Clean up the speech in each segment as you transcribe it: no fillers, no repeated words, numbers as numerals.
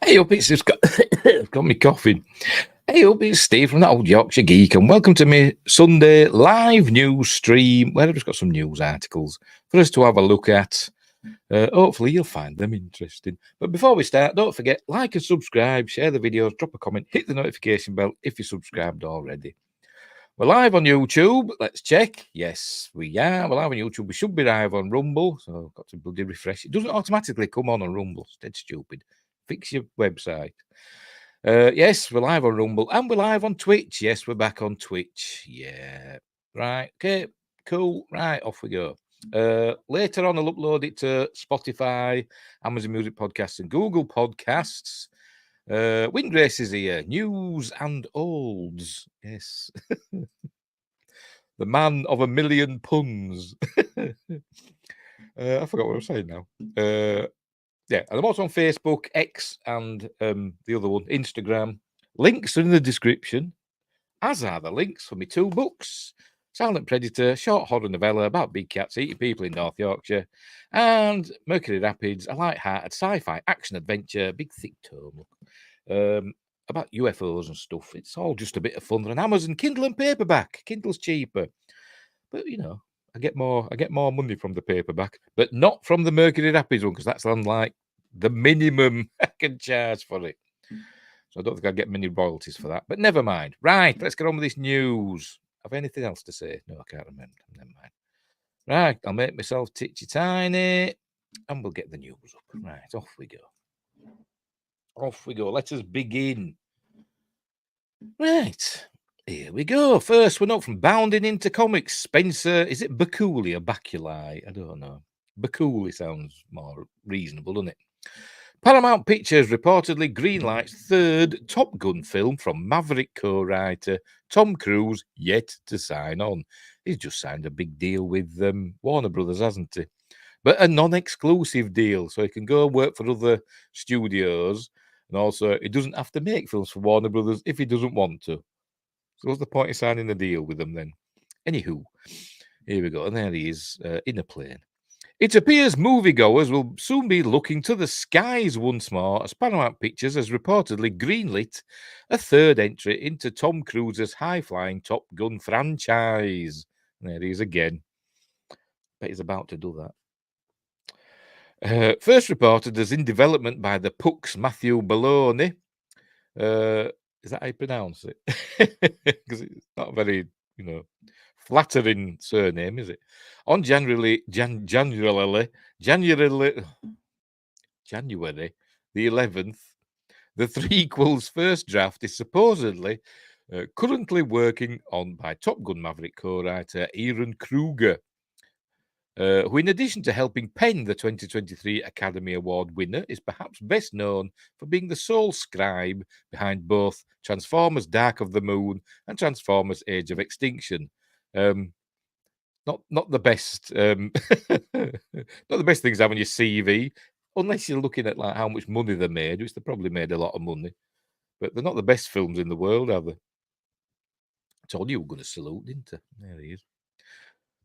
Hey up, it's just got me coughing. Hey up, it's Steve from that old Yorkshire Geek, and welcome to my Sunday live news stream where I've just got some news articles for us to have a look at. Hopefully you'll find them interesting. But before we start, don't forget, like and subscribe, share the videos, drop a comment, hit the notification bell if you're subscribed already. We're live on YouTube. Let's check. Yes, we are. We're live on YouTube. We should be live on Rumble, so I've got to bloody refresh. It doesn't automatically come on Rumble. It's dead stupid. Fix your website. Yes, we're live on Rumble and we're live on Twitch. Yes, we're back on Twitch. Yeah. Right. Okay. Cool. Right. Off we go. Later on, I'll upload it to Spotify, Amazon Music Podcasts, and Google Podcasts. Wind races here. News and olds. Yes. The man of a million puns. I forgot what I was saying now. Yeah, and I'm also on Facebook, X, and the other one, Instagram. Links are in the description, as are the links for my two books. Silent Predator, short horror novella about big cats eating people in North Yorkshire, and Mercury Rapids, a light-hearted sci-fi action-adventure, big thick tome, about UFOs and stuff. It's all just a bit of fun. They're on Amazon, Kindle and paperback. Kindle's cheaper. But, you know, I get more money from the paperback, but not from the Mercury Rapids one, because that's on like the minimum I can charge for it. So I don't think I'll get many royalties for that. But never mind. Right, let's get on with this news. Have I anything else to say? No, I can't remember. Never mind. Right, I'll make myself titchy tiny, and we'll get the news up. Right, off we go. Off we go. Let us begin. Right. Here we go. First one up from Bounding into Comics. Spencer, is it Bakuli or Baculi? I don't know. Bakuli sounds more reasonable, doesn't it? Paramount Pictures reportedly greenlights third Top Gun film from Maverick co-writer Tom Cruise, yet to sign on. He's just signed a big deal with Warner Brothers, hasn't he? But a non-exclusive deal, so he can go and work for other studios, and also he doesn't have to make films for Warner Brothers if he doesn't want to. So what's the point of signing a deal with them then? Anywho, here we go. And there he is in a plane. It appears moviegoers will soon be looking to the skies once more as Paramount Pictures has reportedly greenlit a third entry into Tom Cruise's high-flying Top Gun franchise. There he is again. Bet he's about to do that. First reported as in development by the Puck's Matthew Belloni. Is that how you pronounce it? Because it's not a very, flattering surname, is it? On January the 11th, the threequel's first draft is supposedly currently working on by Top Gun Maverick co-writer Aaron Kruger, who, in addition to helping pen the 2023 Academy Award winner, is perhaps best known for being the sole scribe behind both Transformers Dark of the Moon and Transformers Age of Extinction. Not the best not the best things to have on your CV, unless you're looking at like how much money they made, which they probably made a lot of money. But they're not the best films in the world, are they? I told you we were going to salute, didn't I? There he is.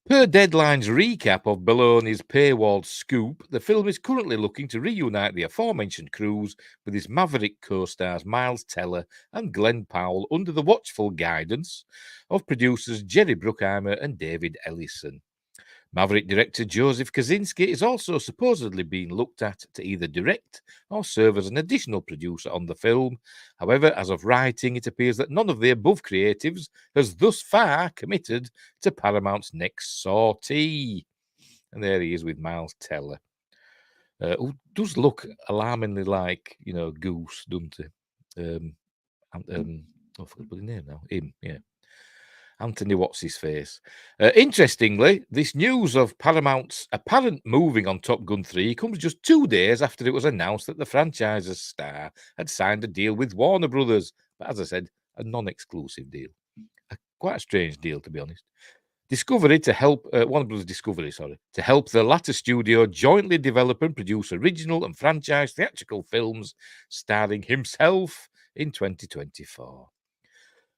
Per Deadline's recap of Belloni's paywalled scoop, the film is currently looking to reunite the aforementioned Cruise with his Maverick co-stars Miles Teller and Glenn Powell under the watchful guidance of producers Jerry Bruckheimer and David Ellison. Maverick director Joseph Kosinski is also supposedly being looked at to either direct or serve as an additional producer on the film. However, as of writing, it appears that none of the above creatives has thus far committed to Paramount's next sortie. And there he is with Miles Teller, who does look alarmingly like, Goose, doesn't he? I forgot the name now. Him, yeah. Anthony What's-His-Face. Interestingly, this news of Paramount's apparent moving on Top Gun 3 comes just 2 days after it was announced that the franchise's star had signed a deal with Warner Brothers. But as I said, a non-exclusive deal. Quite a strange deal, to be honest. Discovery to help, Warner Brothers Discovery, to help the latter studio jointly develop and produce original and franchise theatrical films starring himself in 2024.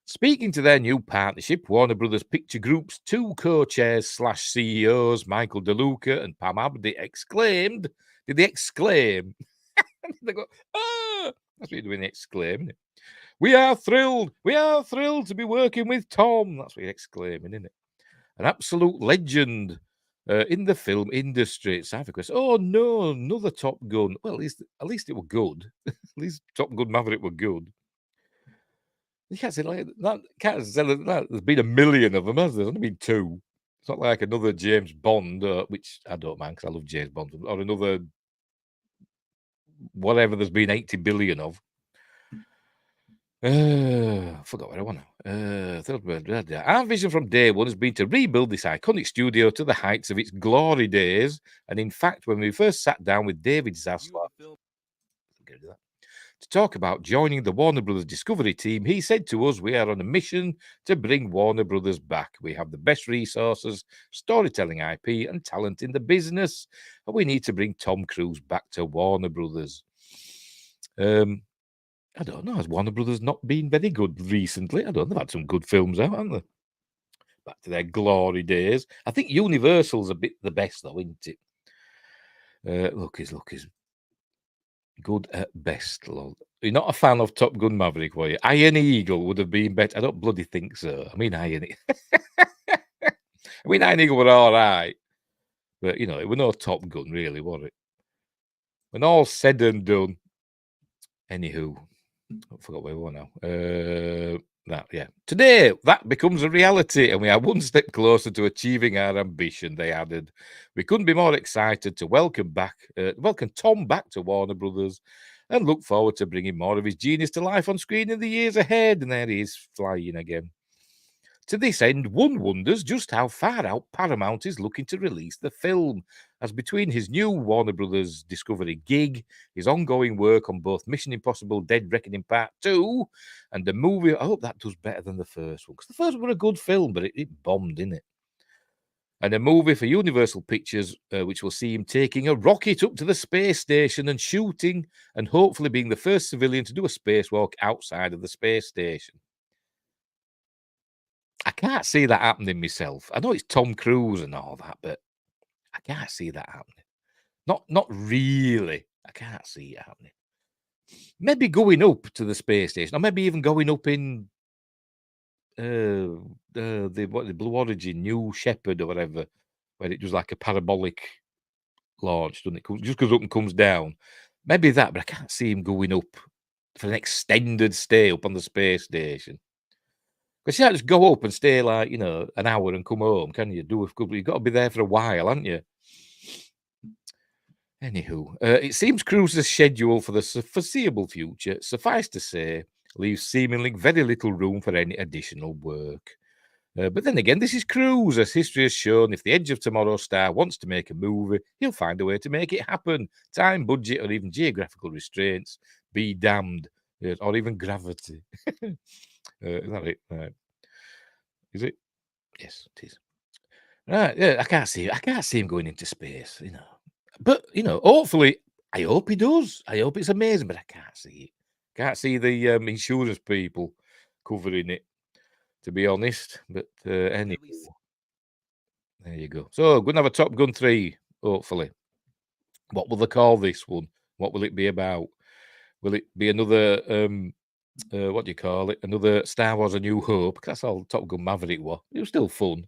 Speaking to their new partnership, Warner Brothers Picture Group's two co-chairs / CEOs, Michael DeLuca and Pam Abdi, exclaimed, did they exclaim? They go, ah! That's what you're doing, exclaiming it. We are thrilled to be working with Tom. That's what you're exclaiming, isn't it? An absolute legend in the film industry. Sci-fi Quest. Oh no, another Top Gun. Well, at least it were good. At least Top Gun Maverick were good. You can't say like that. Can't say that. There's been a million of them, has there? There's only been two. It's not like another James Bond, which I don't mind because I love James Bond, or another whatever. There's been 80 billion of. I forgot what I want now. Our vision from day one has been to rebuild this iconic studio to the heights of its glory days. And in fact, when we first sat down with David Zaslav to talk about joining the Warner Brothers Discovery team, he said to us, we are on a mission to bring Warner Brothers back. We have the best resources, storytelling IP, and talent in the business. And we need to bring Tom Cruise back to Warner Brothers. I don't know. Has Warner Brothers not been very good recently? I don't know. They've had some good films out, haven't they? Back to their glory days. I think Universal's a bit the best, though, isn't it? Look, is good at best. Lol. You're not a fan of Top Gun Maverick, were you? Iron Eagle would have been better. I don't bloody think so. I mean, Iron Eagle were all right. But, you know, it was no Top Gun, really, was it? When all said and done. Anywho, I forgot where we were now. Today, that becomes a reality, and we are one step closer to achieving our ambition, they added. We couldn't be more excited to welcome Tom back to Warner Brothers and look forward to bringing more of his genius to life on screen in the years ahead. And there he is, flying again. To this end, one wonders just how far out Paramount is looking to release the film, as between his new Warner Brothers Discovery gig, his ongoing work on both Mission Impossible Dead Reckoning Part 2 and the movie, I hope that does better than the first one, because the first one was a good film, but it bombed, didn't it? And a movie for Universal Pictures, which will see him taking a rocket up to the space station and shooting, and hopefully being the first civilian to do a spacewalk outside of the space station. I can't see that happening myself. I know it's Tom Cruise and all that, but I can't see that happening. Not really. I can't see it happening. Maybe going up to the space station, or maybe even going up in the Blue Origin, New Shepard or whatever, where it does like a parabolic launch, doesn't it? Just goes up and comes down. Maybe that, but I can't see him going up for an extended stay up on the space station. Because you can't just go up and stay like, you know, an hour and come home, can you? You've got to be there for a while, haven't you? Anywho, it seems Cruise's schedule for the foreseeable future, suffice to say, leaves seemingly very little room for any additional work. But then again, this is Cruise. As history has shown, if the Edge of Tomorrow star wants to make a movie, he'll find a way to make it happen. Time, budget, or even geographical restraints be damned. Or even gravity. Is that it? Right. Is it? Yes, it is. Right, yeah, I can't see him going into space, you know. But, you know, hopefully, I hope he does. I hope it's amazing, but I can't see it. Can't see the insurance people covering it, to be honest. But anyway, there you go. So, going to have a Top Gun 3, hopefully. What will they call this one? What will it be about? Will it be another, what do you call it? Another Star Wars A New Hope? That's all Top Gun Maverick was. It was still fun.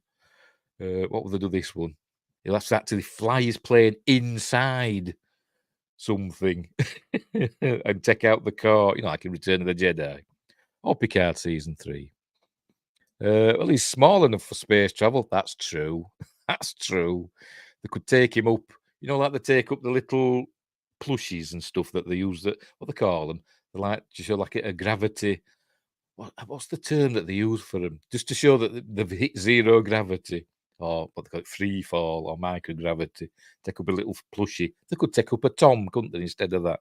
What will they do this one? He'll have to actually fly his plane inside something and take out the car, you know, like in Return of the Jedi or Picard Season 3. Well, he's small enough for space travel. That's true. That's true. They could take him up, you know, like they take up the little plushies and stuff that they use, that what they call them. They like to show like a gravity. What's the term that they use for them? Just to show that they've hit zero gravity, or what they call it, free fall or microgravity. Take up a little plushie. They could take up a Tom, couldn't they, instead of that?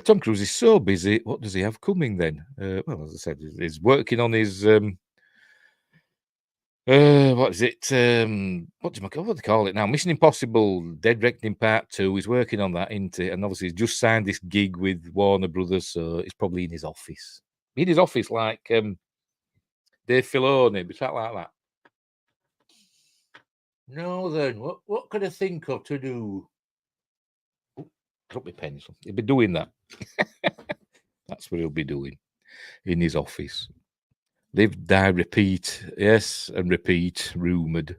Tom Cruise is so busy. What does he have coming then? Well, as I said, he's working on his what is it? What do they call it now? Mission Impossible Dead Reckoning Part 2. He's working on that, isn't it? And obviously he's just signed this gig with Warner Brothers, so it's probably in his office. In his office, like Dave Filoni, but something like that. No, then what could I think of to do? Drop my pencil. He'll be doing that. That's what he'll be doing in his office. Live, die, repeat. Yes, and repeat. Rumoured.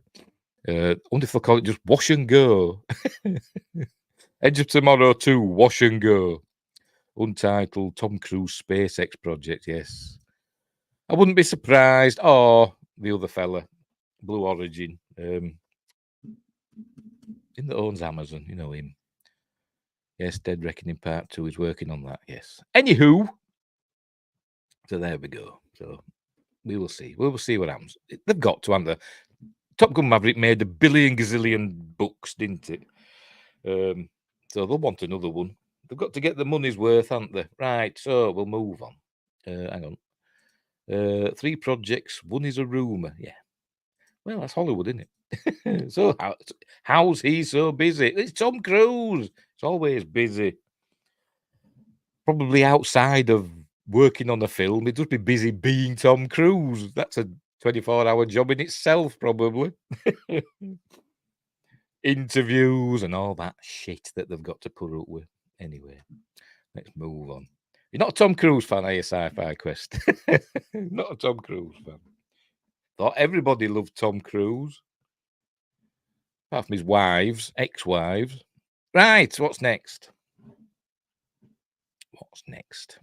I wonder if they'll call it just Wash and Go. Edge of Tomorrow 2, Wash and Go. Untitled Tom Cruise SpaceX project, yes. I wouldn't be surprised. Oh, the other fella, Blue Origin, in that owns Amazon, you know him. Yes, Dead Reckoning Part 2 is working on that, yes. Anywho, so there we go. So we will see. We will see what happens. They've got to, haven't they? Top Gun Maverick made a billion gazillion bucks, didn't it? So they'll want another one. They've got to get the money's worth, haven't they? Right, so we'll move on. Hang on. 3 projects, one is a rumour. Yeah. Well, that's Hollywood, isn't it? So how's he so busy? It's Tom Cruise. It's always busy. Probably outside of working on a film, he'd just be busy being Tom Cruise. That's a 24-hour job in itself, probably. Interviews and all that shit that they've got to put up with. Anyway, let's move on. You're not a Tom Cruise fan, are you, Sci-Fi Quest? Not a Tom Cruise fan. Thought everybody loved Tom Cruise. Apart from his wives, ex-wives. Right, what's next? What's next?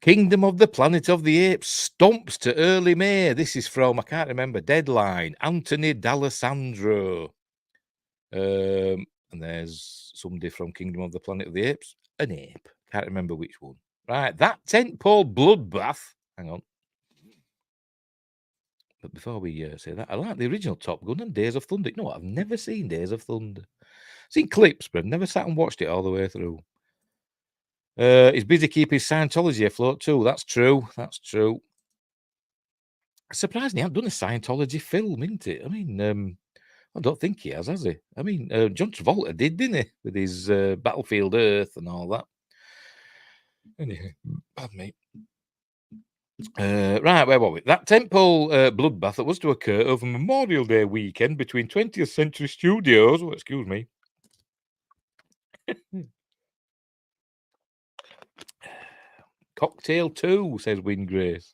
Kingdom of the Planet of the Apes stomps to early May. This is from, I can't remember, Deadline, Anthony D'Alessandro. And there's somebody from Kingdom of the Planet of the Apes, an ape. Can't remember which one. Right, that tentpole bloodbath. Hang on. But before we say that, I like the original Top Gun and Days of Thunder. No, I've never seen Days of Thunder. Seen clips, but I've never sat and watched it all the way through. He's busy keeping his Scientology afloat too. That's true. That's true. Surprisingly, he hasn't done a Scientology film, isn't it? I mean, I don't think he has he? I mean, John Travolta did, didn't he? With his Battlefield Earth and all that. Anyway, pardon me. Right, where were we? That tentpole bloodbath that was to occur over Memorial Day weekend between 20th Century Studios. Oh, excuse me. Cocktail 2, says Win Grace.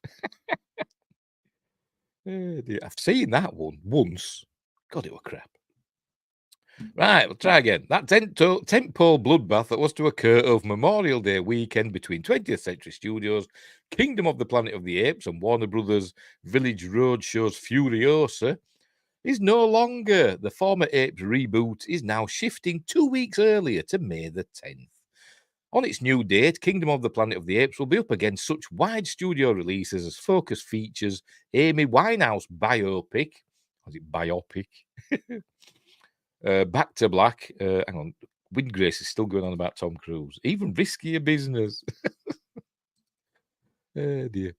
I've seen that one once. God, it was crap. Right, we'll try again. That tentpole bloodbath that was to occur over Memorial Day weekend between 20th Century Studios, Kingdom of the Planet of the Apes, and Warner Brothers' Village Roadshow's Furiosa is no longer. The former Apes reboot is now shifting 2 weeks earlier to May the 10th. On its new date, Kingdom of the Planet of the Apes will be up against such wide studio releases as Focus Features, Amy Winehouse biopic, Back to Black. Hang on, Windgrace is still going on about Tom Cruise. Even Riskier Business. Oh dear.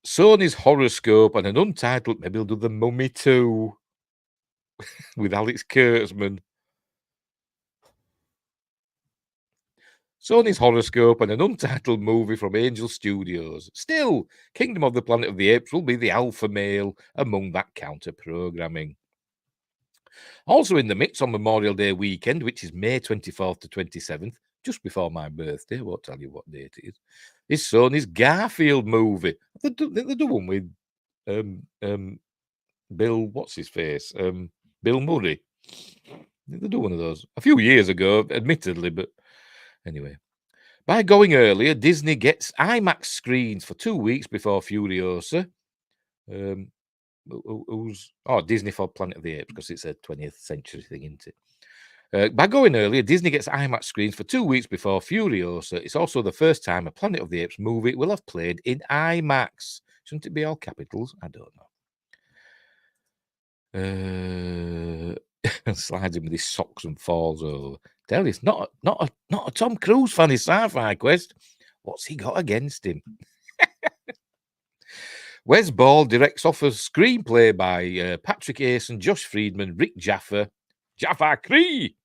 Sony's Horoscope and an Untitled. Maybe he'll do The Mummy 2 with Alex Kurtzman. Sony's Horoscope and an Untitled movie from Angel Studios. Still, Kingdom of the Planet of the Apes will be the alpha male among that counter programming. Also in the mix on Memorial Day weekend, which is May 24th to 27th, just before my birthday, I won't tell you what date it is Sony's Garfield movie. They're doing with Bill, what's his face? Bill Murray. They do one of those a few years ago, admittedly, but anyway. By going earlier, Disney gets IMAX screens for 2 weeks before Furiosa. Disney for Planet of the Apes, because it's a 20th century thing, isn't it? By going earlier, Disney gets IMAX screens for 2 weeks before Furiosa. It's also the first time a Planet of the Apes movie will have played in IMAX. Shouldn't it be all capitals? I don't know. Slides in with his socks and falls over. Tell you, it's not a Tom Cruise fan, is Sci-Fi Quest. What's he got against him? Wes Ball directs off a screenplay by Patrick Ace and Josh Friedman, Rick Jaffa Cree,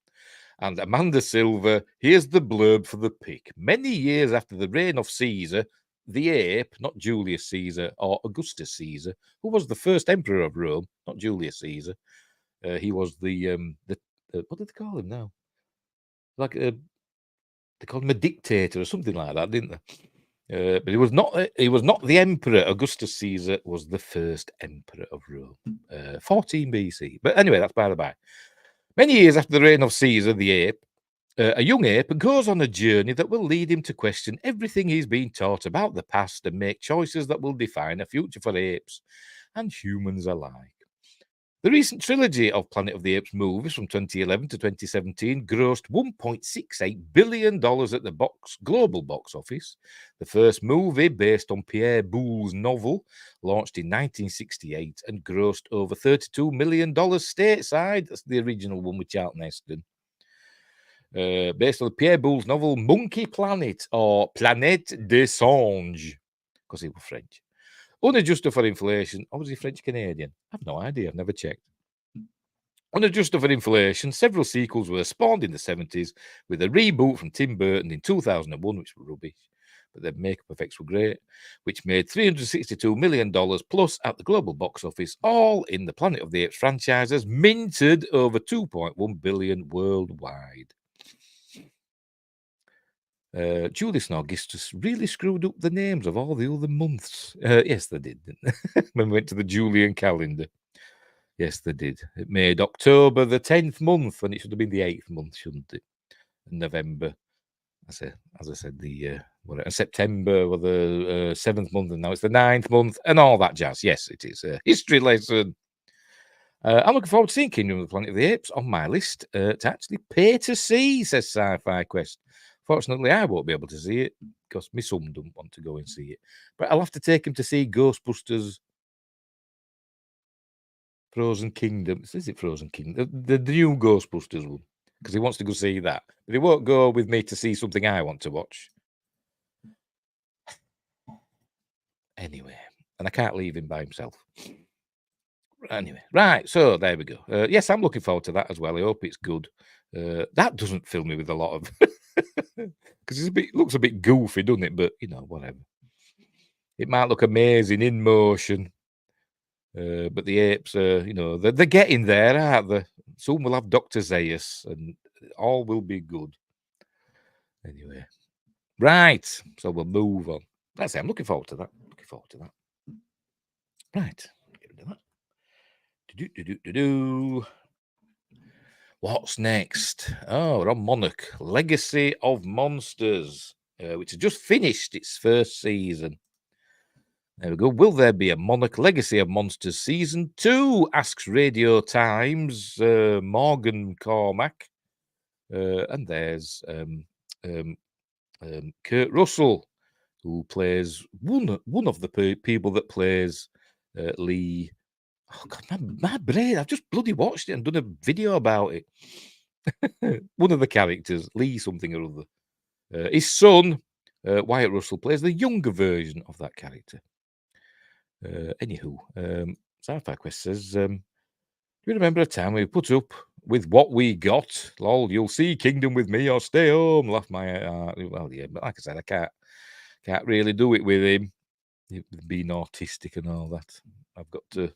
and Amanda Silver. Here's the blurb for the pick. Many years after the reign of Caesar, the ape, not Julius Caesar or Augustus Caesar, who was the first emperor of Rome, not Julius Caesar. He was the what did they call him now? Like they called him a dictator or something like that, didn't they? But he was not. He was not the emperor. Augustus Caesar was the first emperor of Rome, 14 BC. But anyway, that's by the by. Many years after the reign of Caesar, the ape, a young ape goes on a journey that will lead him to question everything he's been taught about the past and make choices that will define a future for apes and humans alike. The recent trilogy of Planet of the Apes movies from 2011 to 2017 grossed $1.68 billion at the global box office. The first movie, based on Pierre Boulle's novel, launched in 1968 and grossed over $32 million stateside. That's the original one with Charlton Heston. Based on Pierre Boulle's novel Monkey Planet, or Planète des Singes, because he was French. Unadjusted for inflation, or was he French-Canadian? I have no idea, I've never checked. Unadjusted for inflation, several sequels were spawned in the 70s, with a reboot from Tim Burton in 2001, which was rubbish, but the makeup effects were great, which made $362 million plus at the global box office, all in the Planet of the Apes franchises, minted over $2.1 billion worldwide. Julius and Augustus really screwed up the names of all the other months. Yes, they did, didn't they? When we went to the Julian calendar. Yes, they did. It made October the 10th month, when it should have been the 8th month, shouldn't it? And November, as I said, September was the 7th month, and now it's the 9th month, and all that jazz. Yes, it is a history lesson. I'm looking forward to seeing Kingdom of the Planet of the Apes on my list to actually pay to see, says Sci-Fi Quest. Fortunately, I won't be able to see it because my son doesn't want to go and see it. But I'll have to take him to see Ghostbusters Frozen Kingdom. Is it Frozen Kingdom? The new Ghostbusters one. Because he wants to go see that. But he won't go with me to see something I want to watch. Anyway, and I can't leave him by himself. Anyway, right, so there we go. Yes, I'm looking forward to that as well. I hope it's good. That doesn't fill me with a lot of... Because it looks a bit goofy, doesn't it? But, whatever. It might look amazing in motion. But the apes, they're getting there, aren't they? Soon we'll have Dr. Zaius, and all will be good. Anyway. Right, so we'll move on. That's it, I'm looking forward to that. Right, get rid of that. What's next? Oh, we're on Monarch, Legacy of Monsters, which has just finished its first season. There we go. Will there be a Monarch Legacy of Monsters Season 2? Asks Radio Times, Morgan Cormack. And there's Kurt Russell, who plays one of the people that plays Lee. Oh, God, my brain. I've just bloody watched it and done a video about it. One of the characters, Lee something or other. His son, Wyatt Russell, plays the younger version of that character. Anywho, Sci-Fi Quest says, do you remember a time we put up with what we got? Lol, you'll see Kingdom with me or stay home. Laugh my well, yeah, but like I said, I can't really do it with him. Being autistic and all that. I've got to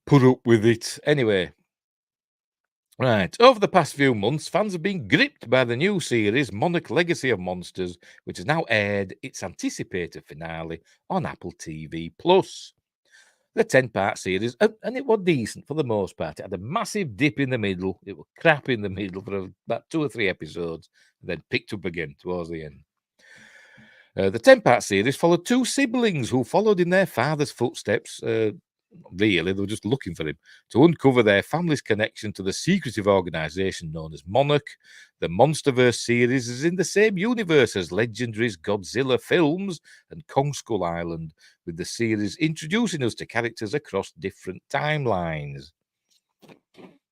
put up with it. Anyway. Right. Over the past few months, fans have been gripped by the new series Monarch Legacy of Monsters, which has now aired its anticipated finale on Apple TV+. The 10-part series, and it was decent for the most part. It had a massive dip in the middle. It was crap in the middle for about 2 or 3 episodes, and then picked up again towards the end. The 10-part series followed 2 siblings who followed in their father's footsteps. Really, they were just looking for him to uncover their family's connection to the secretive organization known as Monarch. The Monsterverse series is in the same universe as Legendary's Godzilla films and Kong Skull Island, with the series introducing us to characters across different timelines.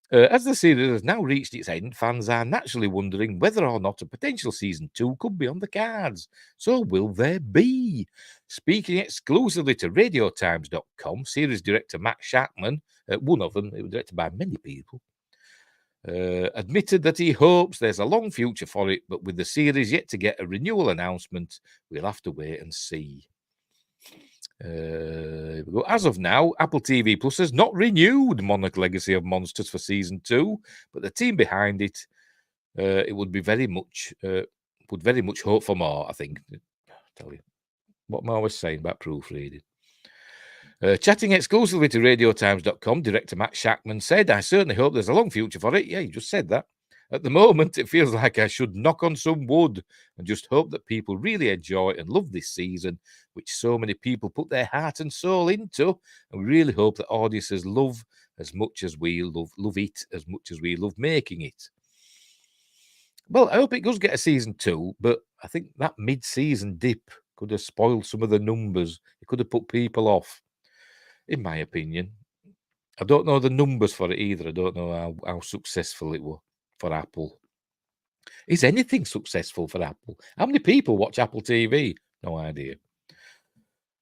As the series has now reached its end, fans are naturally wondering whether or not a potential season 2 could be on the cards. So will there be? Speaking exclusively to RadioTimes.com, series director Matt Shatner, one of them, it was directed by many people, admitted that he hopes there's a long future for it, but with the series yet to get a renewal announcement, we'll have to wait and see. Here we go. As of now, Apple TV Plus has not renewed Monarch Legacy of Monsters for season 2, but the team behind it, it would very much hope for more. I think. Tell you what am I always saying about proofreading. Chatting exclusively to RadioTimes.com, director Matt Shackman said, "I certainly hope there's a long future for it." Yeah, you just said that. At the moment, it feels like I should knock on some wood and just hope that people really enjoy and love this season, which so many people put their heart and soul into. And we really hope that audiences love as much as we love it as much as we love making it. Well, I hope it does get a season 2, but I think that mid-season dip could have spoiled some of the numbers. It could have put people off, in my opinion. I don't know the numbers for it either. I don't know how successful it was for Apple. Is anything successful for Apple? How many people watch Apple TV? No idea.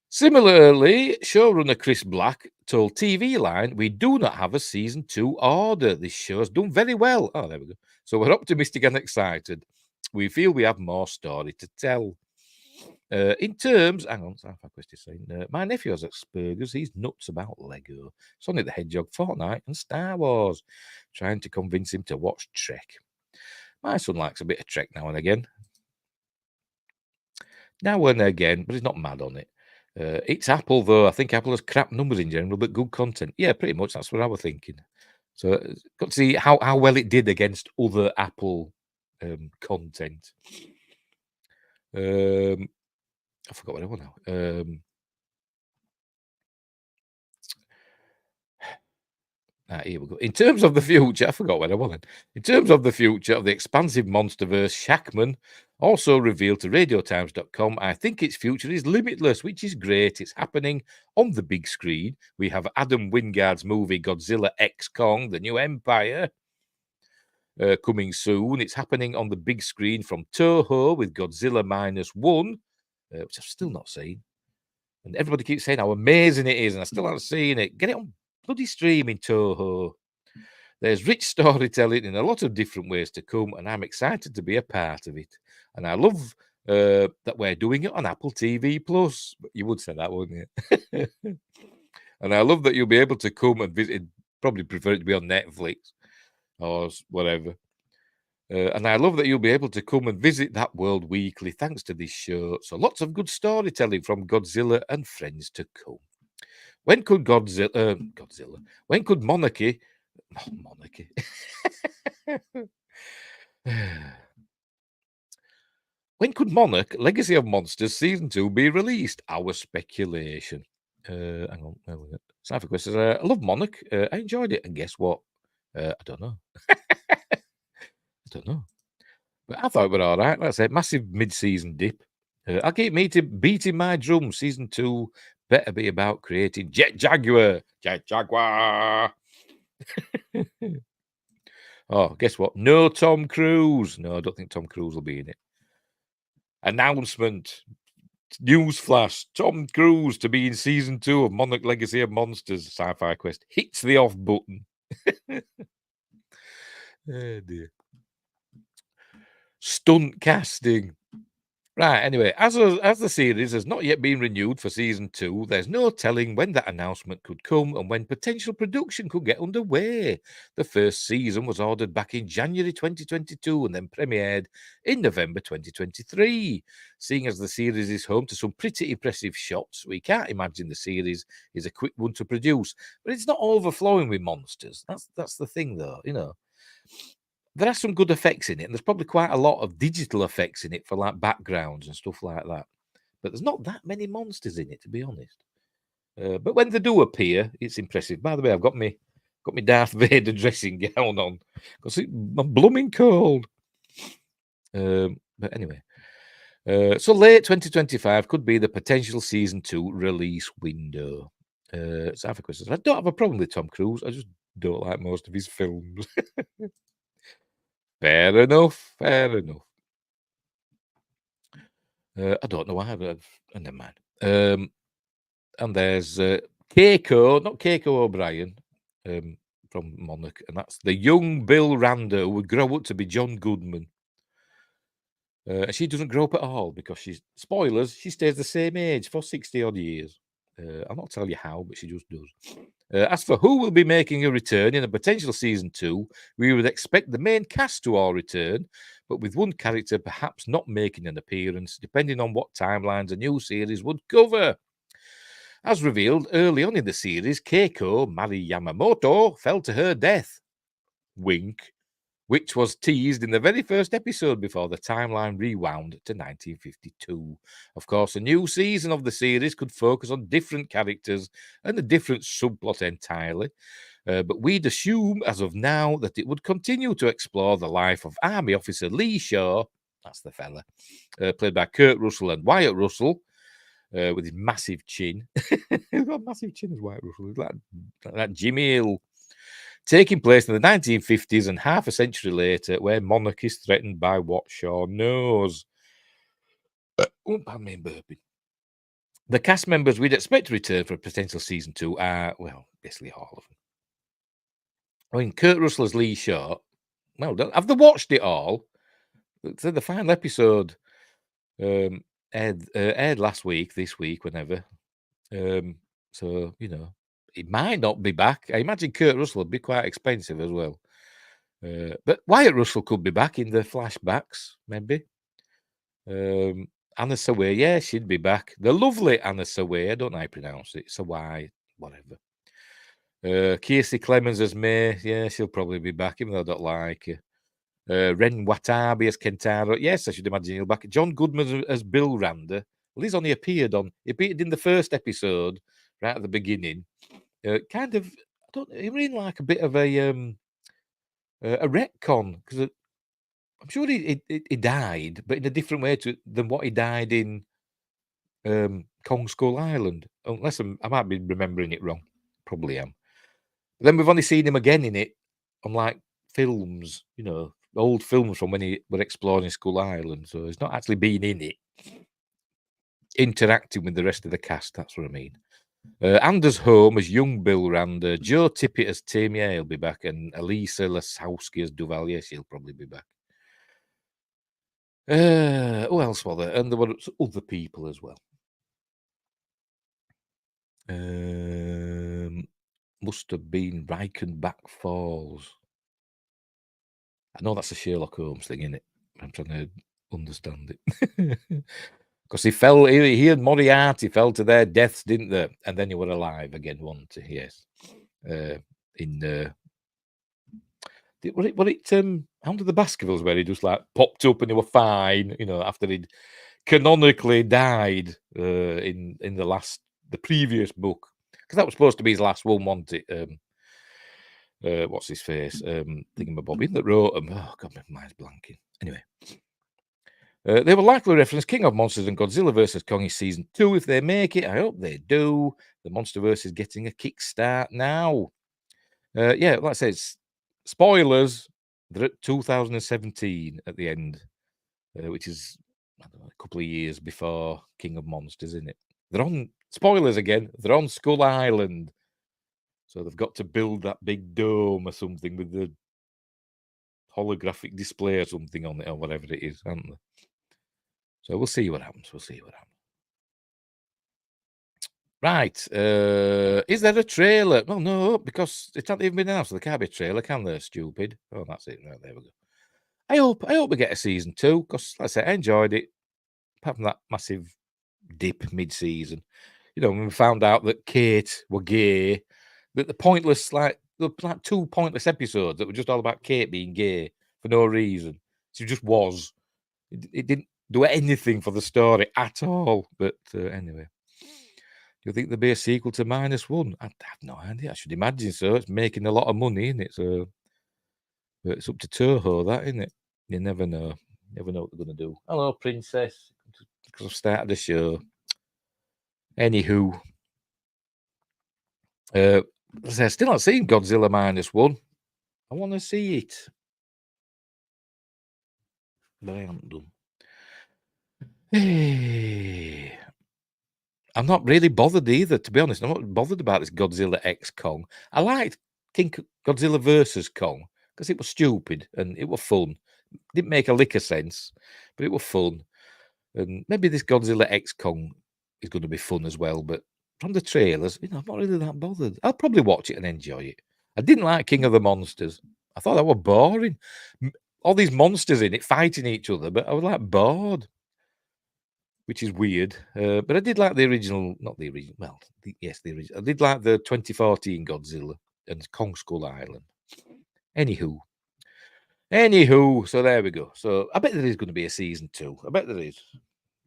Similarly, showrunner Chris Black told TV Line, "We do not have a season 2 order. This show's done very well." Oh, there we go. So we're optimistic and excited. We feel we have more story to tell. In terms, hang on, saying, my nephew has Asperger's. He's nuts about Lego, Sonic the Hedgehog, Fortnite, and Star Wars. Trying to convince him to watch Trek. My son likes a bit of Trek now and again. Now and again, but he's not mad on it. It's Apple, though. I think Apple has crap numbers in general, but good content. Yeah, pretty much. That's what I was thinking. So, got to see how well it did against other Apple content. I forgot what I want now. Here we go. In terms of the future, I forgot what I wanted. In terms of the future of the expansive Monsterverse, Shackman also revealed to RadioTimes.com, "I think its future is limitless, which is great. It's happening on the big screen. We have Adam Wingard's movie Godzilla X Kong, The New Empire, coming soon. It's happening on the big screen from Toho with Godzilla -1, which I've still not seen. And everybody keeps saying how amazing it is, and I still haven't seen it. Get it on bloody streaming, Toho. There's rich storytelling in a lot of different ways to come, and I'm excited to be a part of it. And I love that we're doing it on Apple TV Plus." You would say that, wouldn't you? "And I love that you'll be able to come and visit. Probably prefer it to be on Netflix or whatever. And I love that you'll be able to come and visit that world weekly thanks to this show. So lots of good storytelling from Godzilla and friends to come. When could Godzilla? When could Monarchy? Oh, Monarchy. When could Monarch Legacy of Monsters season 2 be released? Our speculation. Hang on. Cypher says, "I love Monarch. I enjoyed it, and guess what? I don't know. I don't know. But I thought it were all right. Like I said, massive mid-season dip. I'll keep beating my drum. Season 2 better be about creating Jet Jaguar. Jet Jaguar." Oh, guess what? No Tom Cruise. No, I don't think Tom Cruise will be in it. Announcement. Newsflash. Tom Cruise to be in season 2 of Monarch Legacy of Monsters. Sci-Fi Quest hits the off button. Oh dear. Stunt casting. Right, anyway, as the series has not yet been renewed for season 2, there's no telling when that announcement could come and when potential production could get underway. The first season was ordered back in January 2022 and then premiered in November 2023. Seeing as the series is home to some pretty impressive shots, we can't imagine the series is a quick one to produce, but it's not overflowing with monsters. That's the thing, though, you know. There are some good effects in it, and there's probably quite a lot of digital effects in it for like backgrounds and stuff like that. But there's not that many monsters in it, to be honest. But when they do appear, it's impressive. By the way, I've got me Darth Vader dressing gown on because I'm blooming cold. But anyway, so late 2025 could be the potential season 2 release window. Cypher says, "I don't have a problem with Tom Cruise. I just don't like most of his films." Fair enough. Fair enough. I don't know why, but never mind. And there's Keiko, not Keiko O'Brien, from Monarch, and that's the young Bill Randa who would grow up to be John Goodman. She doesn't grow up at all because spoilers, she stays the same age for 60 odd years. I'll not tell you how, but she just does. As for who will be making a return in a potential season 2, we would expect the main cast to all return, but with one character perhaps not making an appearance, depending on what timelines a new series would cover. As revealed early on in the series, Keiko Mari Yamamoto fell to her death. Wink. Which was teased in the very first episode before the timeline rewound to 1952. Of course, a new season of the series could focus on different characters and a different subplot entirely, but we'd assume as of now that it would continue to explore the life of Army Officer Lee Shaw, that's the fella, played by Kurt Russell and Wyatt Russell, with his massive chin. He's got a massive chin as Wyatt Russell. He's like that Jimmy Hill. Taking place in the 1950s and half a century later, where Monarch is threatened by what Shaw knows. Oh, pardon me, burping. The cast members we'd expect to return for a potential season 2 are, well, basically all of them. I mean, Kurt Russell as Lee Shaw. Well done. Have they watched it all? So the final episode aired last week, this week, whenever. So, it might not be back. I imagine Kurt Russell would be quite expensive as well. But Wyatt Russell could be back in the flashbacks, maybe. Anna Sawai, yeah, she'd be back. The lovely Anna Sawai, I don't know how to pronounce it. Sawai, whatever. Kiersey Clemens as May, yeah, she'll probably be back, even though I don't like her. Ren Watabe as Kentaro, yes, I should imagine he'll be back. John Goodman as Bill Randa. Well, he appeared in the first episode, right at the beginning. Kind of, he was in like a bit of a retcon, because I'm sure he died, but in a different way than what he died in Kong Skull Island. Unless I might be remembering it wrong. Probably am. But then we've only seen him again in it on like films, old films from when he were exploring Skull Island. So he's not actually been in it, interacting with the rest of the cast. That's what I mean. Anders Holm as young Bill Randa, Joe Tippett as Tim, yeah, he'll be back, and Elisa Lasowski as Duvalier, she'll probably be back. Who else were there? And there were other people as well. Must have been Reichenbach Falls. I know that's a Sherlock Holmes thing, isn't it? I'm trying to understand it. Because he and Moriarty fell to their deaths, didn't they? And then he were alive again, wasn't he? Yes. Under the Baskervilles, where he just like popped up and he were fine, after he'd canonically died in the previous book, because that was supposed to be his last one, wasn't it? What's his face? Thingamabobby that wrote him. Oh God, my mind's blanking. Anyway, they will likely reference King of Monsters and Godzilla vs. Kong in season 2 if they make it. I hope they do. The Monsterverse is getting a kickstart now. Yeah, like I said, spoilers. They're at 2017 at the end, which is a couple of years before King of Monsters, isn't it? They're on spoilers again. They're on Skull Island, so they've got to build that big dome or something with the holographic display or something on it, or whatever it is, haven't they? So we'll see what happens. Right. Is there a trailer? Well, no, because it hasn't even been announced. So there can't be a trailer, can there? Stupid. Oh, that's it. Right, there we go. I hope we get a season 2, because, like I say, I enjoyed it. Apart from that massive dip mid-season. When we found out that Kate were gay, that there were like 2 pointless episodes that were just all about Kate being gay for no reason. She just was. It didn't do anything for the story at all. But anyway. Do you think there'll be a sequel to -1? I have no idea. I should imagine so. It's making a lot of money, isn't it? So it's up to Toho, that, isn't it? You never know. Never know what they're going to do. Hello, Princess. Because I've started the show. Anywho. I still not seen Godzilla -1. I want to see it. But I haven't done. Hey. I'm not really bothered either, to be honest. I'm not bothered about this Godzilla X Kong. I liked King Godzilla versus Kong because it was stupid and it was fun. Didn't make a lick of sense, but it was fun. And maybe this Godzilla X Kong is going to be fun as well. But from the trailers, I'm not really that bothered. I'll probably watch it and enjoy it. I didn't like King of the Monsters. I thought that was boring. All these monsters in it fighting each other, but I was like bored, which is weird. But I did like the original, not the original. Well, yes, the original. I did like the 2014 Godzilla and Kong Skull Island. Anywho, so there we go. So I bet there is going to be a season 2. I bet there is.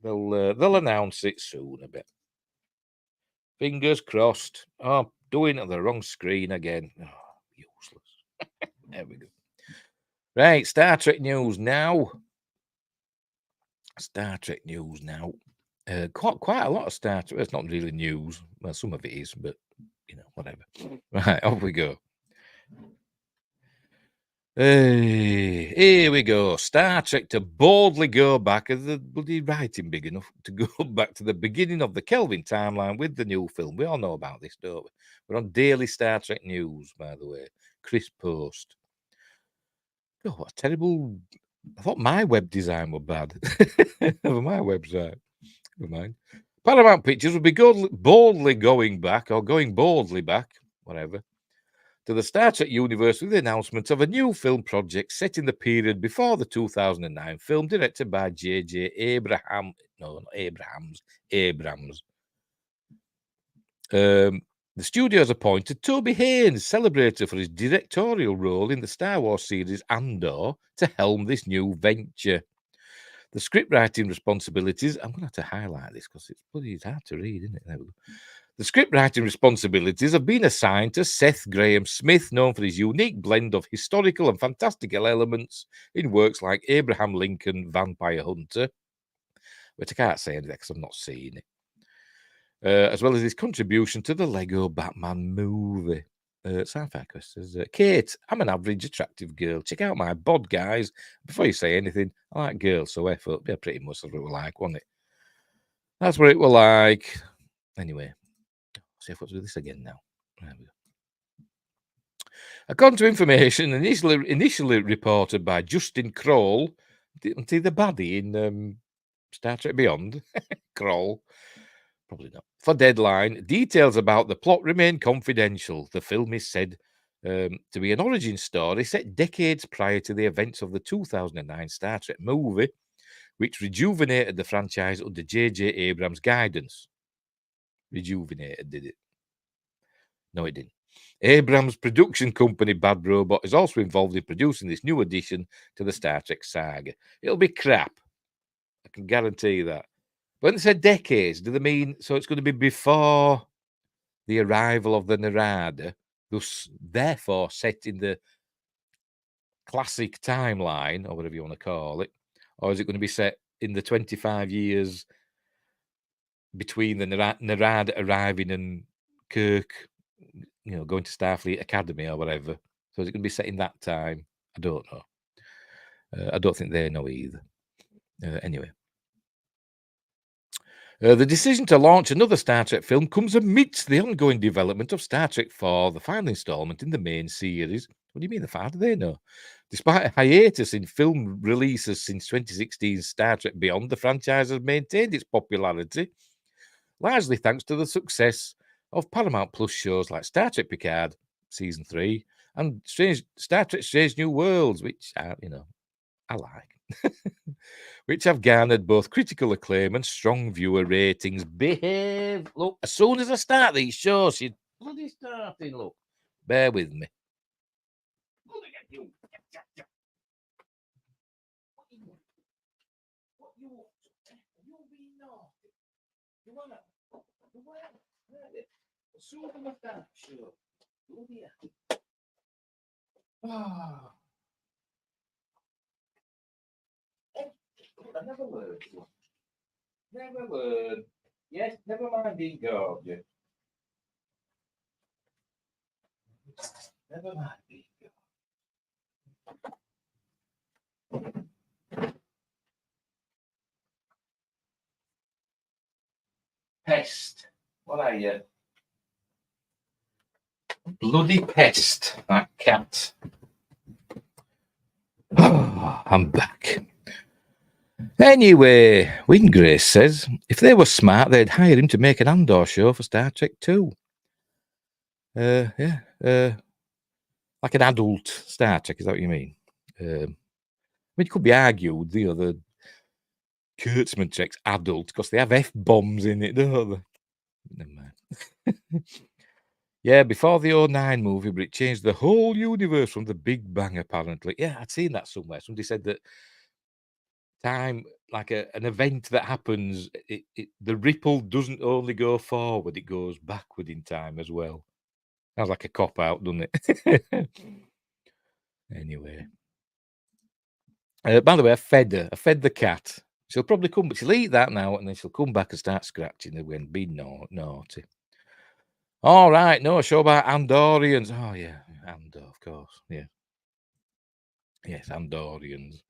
They'll announce it soon. I bet. Fingers crossed. Oh, doing it on the wrong screen again. Oh, useless. There we go. Right, Star Trek news now. Quite a lot of Star Trek. It's not really news. Well, some of it is, but whatever. Right, off we go. Hey, here we go. Star Trek to boldly go back. Is the bloody writing big enough to go back to the beginning of the Kelvin timeline with the new film? We all know about this, don't we? We're on daily Star Trek news, by the way. Chris Post. Oh, what a terrible. I thought my web design was bad. Never my website. Never mind. Paramount Pictures will be boldly going back, or going boldly back, whatever, to the Star Trek universe with the announcement of a new film project set in the period before the 2009 film, directed by J.J. Abrams. The studio has appointed Toby Haynes, celebrated for his directorial role in the Star Wars series Andor, to helm this new venture. The script writing responsibilities, I'm going to have to highlight this because it's hard to read, isn't it? There we go. The script writing responsibilities have been assigned to Seth Graham Smith, known for his unique blend of historical and fantastical elements in works like Abraham Lincoln, Vampire Hunter, which I can't say anything because I've not seen it, as well as his contribution to the Lego Batman movie. Sci-fi Quest says, Kate, I'm an average, attractive girl. Check out my bod, guys. Before you say anything, I like girls, so F up. Yeah, pretty much that's what it was like, wasn't it? That's what it was like. Anyway. See if what's with this again now. There we go. According to information initially reported by Justin Kroll, see the baddie in Star Trek Beyond, Kroll, probably not. For Deadline, details about the plot remain confidential. The film is said to be an origin story set decades prior to the events of the 2009 Star Trek movie, which rejuvenated the franchise under J.J. Abrams' guidance. Rejuvenated, did it? No, it didn't. Abrams' production company, Bad Robot, is also involved in producing this new addition to the Star Trek saga. It'll be crap. I can guarantee that. When they said decades, do they mean so it's going to be before the arrival of the Narada, thus therefore set in the classic timeline, or whatever you want to call it? Or is it going to be set in the 25 years between the Narada arriving and Kirk, going to Starfleet Academy or whatever? So is it going to be set in that time? I don't know. I don't think they know either. Anyway. The decision to launch another Star Trek film comes amidst the ongoing development of Star Trek IV, the final installment in the main series. What do you mean the final? They know. Despite a hiatus in film releases since 2016's Star Trek Beyond, the franchise has maintained its popularity, largely thanks to the success of Paramount Plus shows like Star Trek Picard Season 3 and Star Trek Strange New Worlds, which I like, which have garnered both critical acclaim and strong viewer ratings. Behave! Look, as soon as I start these shows, she's bloody starting, look. Bear with me. What you being naughty? You wanna? As soon as I start the show, bloody hell. Ah. I never learned. Never learned. Yes, never mind being gorgeous. Never mind being gorgeous. Pest. What are you? Bloody pest, that cat. I'm back. Anyway, Wingrace says if they were smart, they'd hire him to make an Andor show for Star Trek 2. Yeah. Like an adult Star Trek, is that what you mean? I mean, it could be argued, the Kurtzman Trek's adult because they have F-bombs in it, don't they? Never mind. Yeah, before the 09 movie, but it changed the whole universe from the Big Bang, apparently. Yeah, I'd seen that somewhere. Somebody said that time, like an event that happens, the ripple doesn't only go forward, it goes backward in time as well. Sounds like a cop-out, doesn't it? Anyway. By the way, I fed the cat. She'll probably come, but she'll eat that now, and then she'll come back and start scratching again, be naughty. All right, no, a show about Andorians. Oh, yeah, Andor, of course, yeah. Yes, Andorians.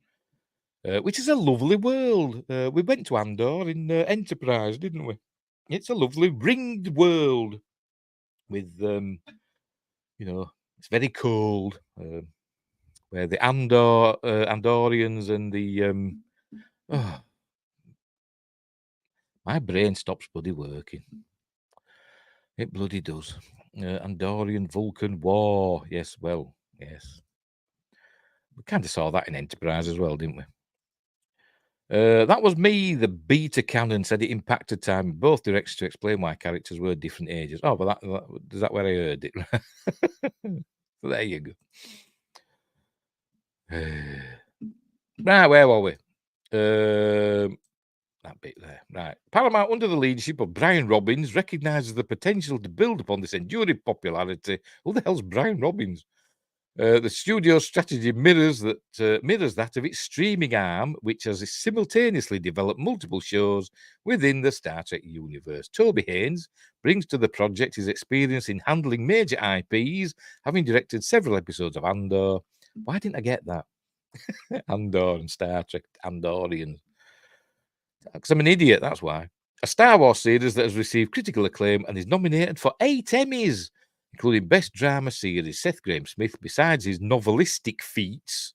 Which is a lovely world. We went to Andor in Enterprise, didn't we? It's a lovely ringed world with, it's very cold. Where the Andorians and the my brain stops bloody working. It bloody does. Andorian Vulcan War. Yes, well, yes. We kind of saw that in Enterprise as well, didn't we? That was me. The beta canon said it impacted time in both directions to explain why characters were different ages. Oh, but is that where I heard it? So there you go. Right, where were we? That bit there. Right. Paramount, under the leadership of Brian Robbins, recognises the potential to build upon this enduring popularity. Who the hell's Brian Robbins? The studio's strategy mirrors that of its streaming arm, which has simultaneously developed multiple shows within the Star Trek universe. Toby Haynes brings to the project his experience in handling major IPs, having directed several episodes of Andor. Why didn't I get that? Andor and Star Trek Andorians. Because I'm an idiot, that's why. A Star Wars series that has received critical acclaim and is nominated for 8 Emmys, including Best Drama Series. Seth Grahame-Smith, besides his novelistic feats,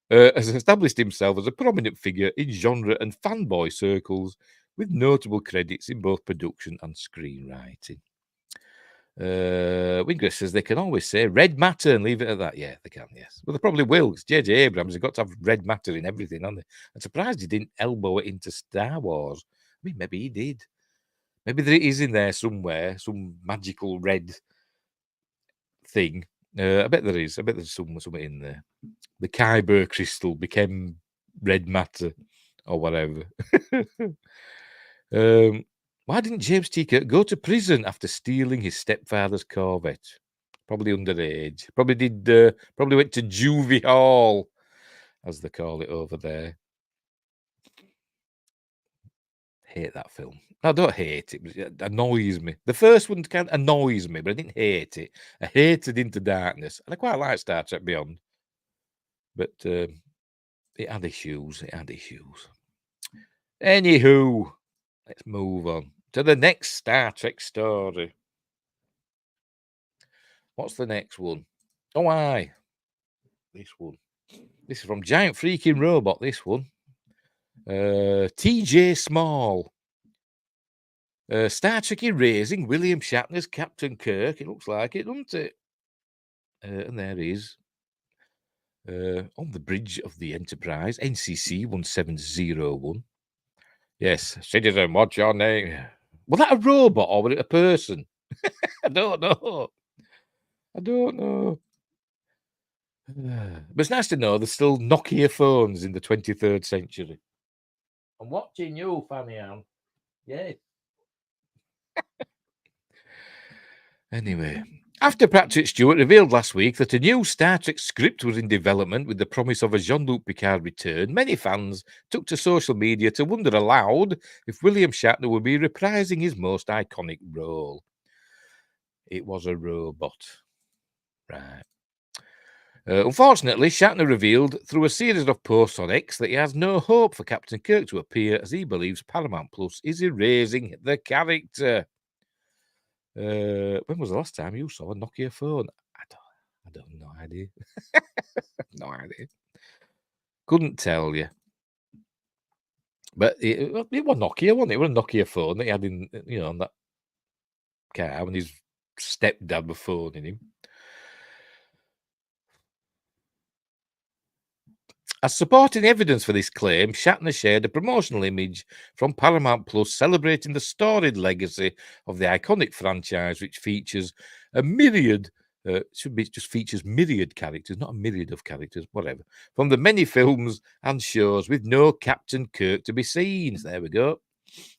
has established himself as a prominent figure in genre and fanboy circles, with notable credits in both production and screenwriting. Wingress says they can always say red matter and leave it at that. Yeah, they can, yes. Well, they probably will. It's J.J. Abrams. They've got to have red matter in everything, haven't they? I'm surprised he didn't elbow it into Star Wars. I mean, maybe he did. Maybe there is in there somewhere, some magical red thing. I bet there is. I bet there's something in there. The Kyber crystal became red matter or whatever. Why didn't James T. Kirk go to prison after stealing his stepfather's Corvette? Probably underage. Probably went to juvie hall, as they call it over there. Hate that film. I don't hate it, but it annoys me. The first one kind of annoys me, but I didn't hate it. I hated Into Darkness, and I quite like Star Trek Beyond. But it had issues. Anywho, let's move on to the next Star Trek story. What's the next one? Oh, aye. This one. This is from Giant Freaking Robot, this one. TJ Small. Star Trek erasing William Shatner's Captain Kirk. It looks like it, doesn't it? And there he is. On the bridge of the Enterprise, NCC 1701. Yes, citizen, what's your name? Was that a robot or was it a person? I don't know. But it's nice to know there's still Nokia phones in the 23rd century. I'm watching you, Fanny Ann. Yes. Anyway, after Patrick Stewart revealed last week that a new Star Trek script was in development with the promise of a Jean-Luc Picard return, many fans took to social media to wonder aloud if William Shatner would be reprising his most iconic role. It was a robot. Right. Unfortunately, Shatner revealed through a series of posts on X that he has no hope for Captain Kirk to appear, as he believes Paramount Plus is erasing the character. When was the last time you saw a Nokia phone? I don't know idea. No idea. Couldn't tell you. But it was Nokia, wasn't it? It was a Nokia phone that he had in, on that car when his stepdad was phoning him. As supporting evidence for this claim, Shatner shared a promotional image from Paramount Plus celebrating the storied legacy of the iconic franchise, which features a myriad, should be just features myriad characters, not a myriad of characters, whatever, from the many films and shows with no Captain Kirk to be seen. So there we go.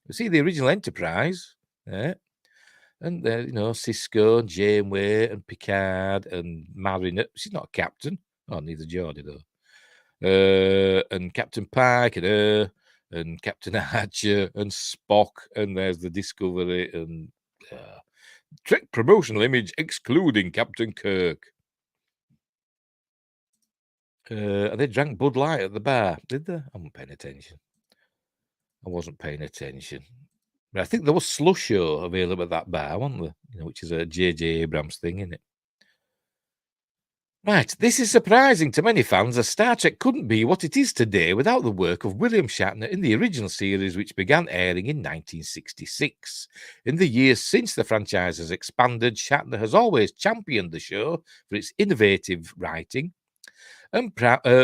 You see the original Enterprise, yeah, and Cisco, Janeway, and Picard, and Marinette. She's not a captain. Oh, neither Geordie though. And Captain Pike and her, and Captain Archer and Spock, and there's the Discovery and Trek promotional image excluding Captain Kirk. And they drank Bud Light at the bar, did they? I wasn't paying attention. But I think there was Slusho available at that bar, wasn't there? Which is a J.J. Abrams thing, isn't it? Right, this is surprising to many fans as Star Trek couldn't be what it is today without the work of William Shatner in the original series, which began airing in 1966. In the years since the franchise has expanded, Shatner has always championed the show for its innovative writing and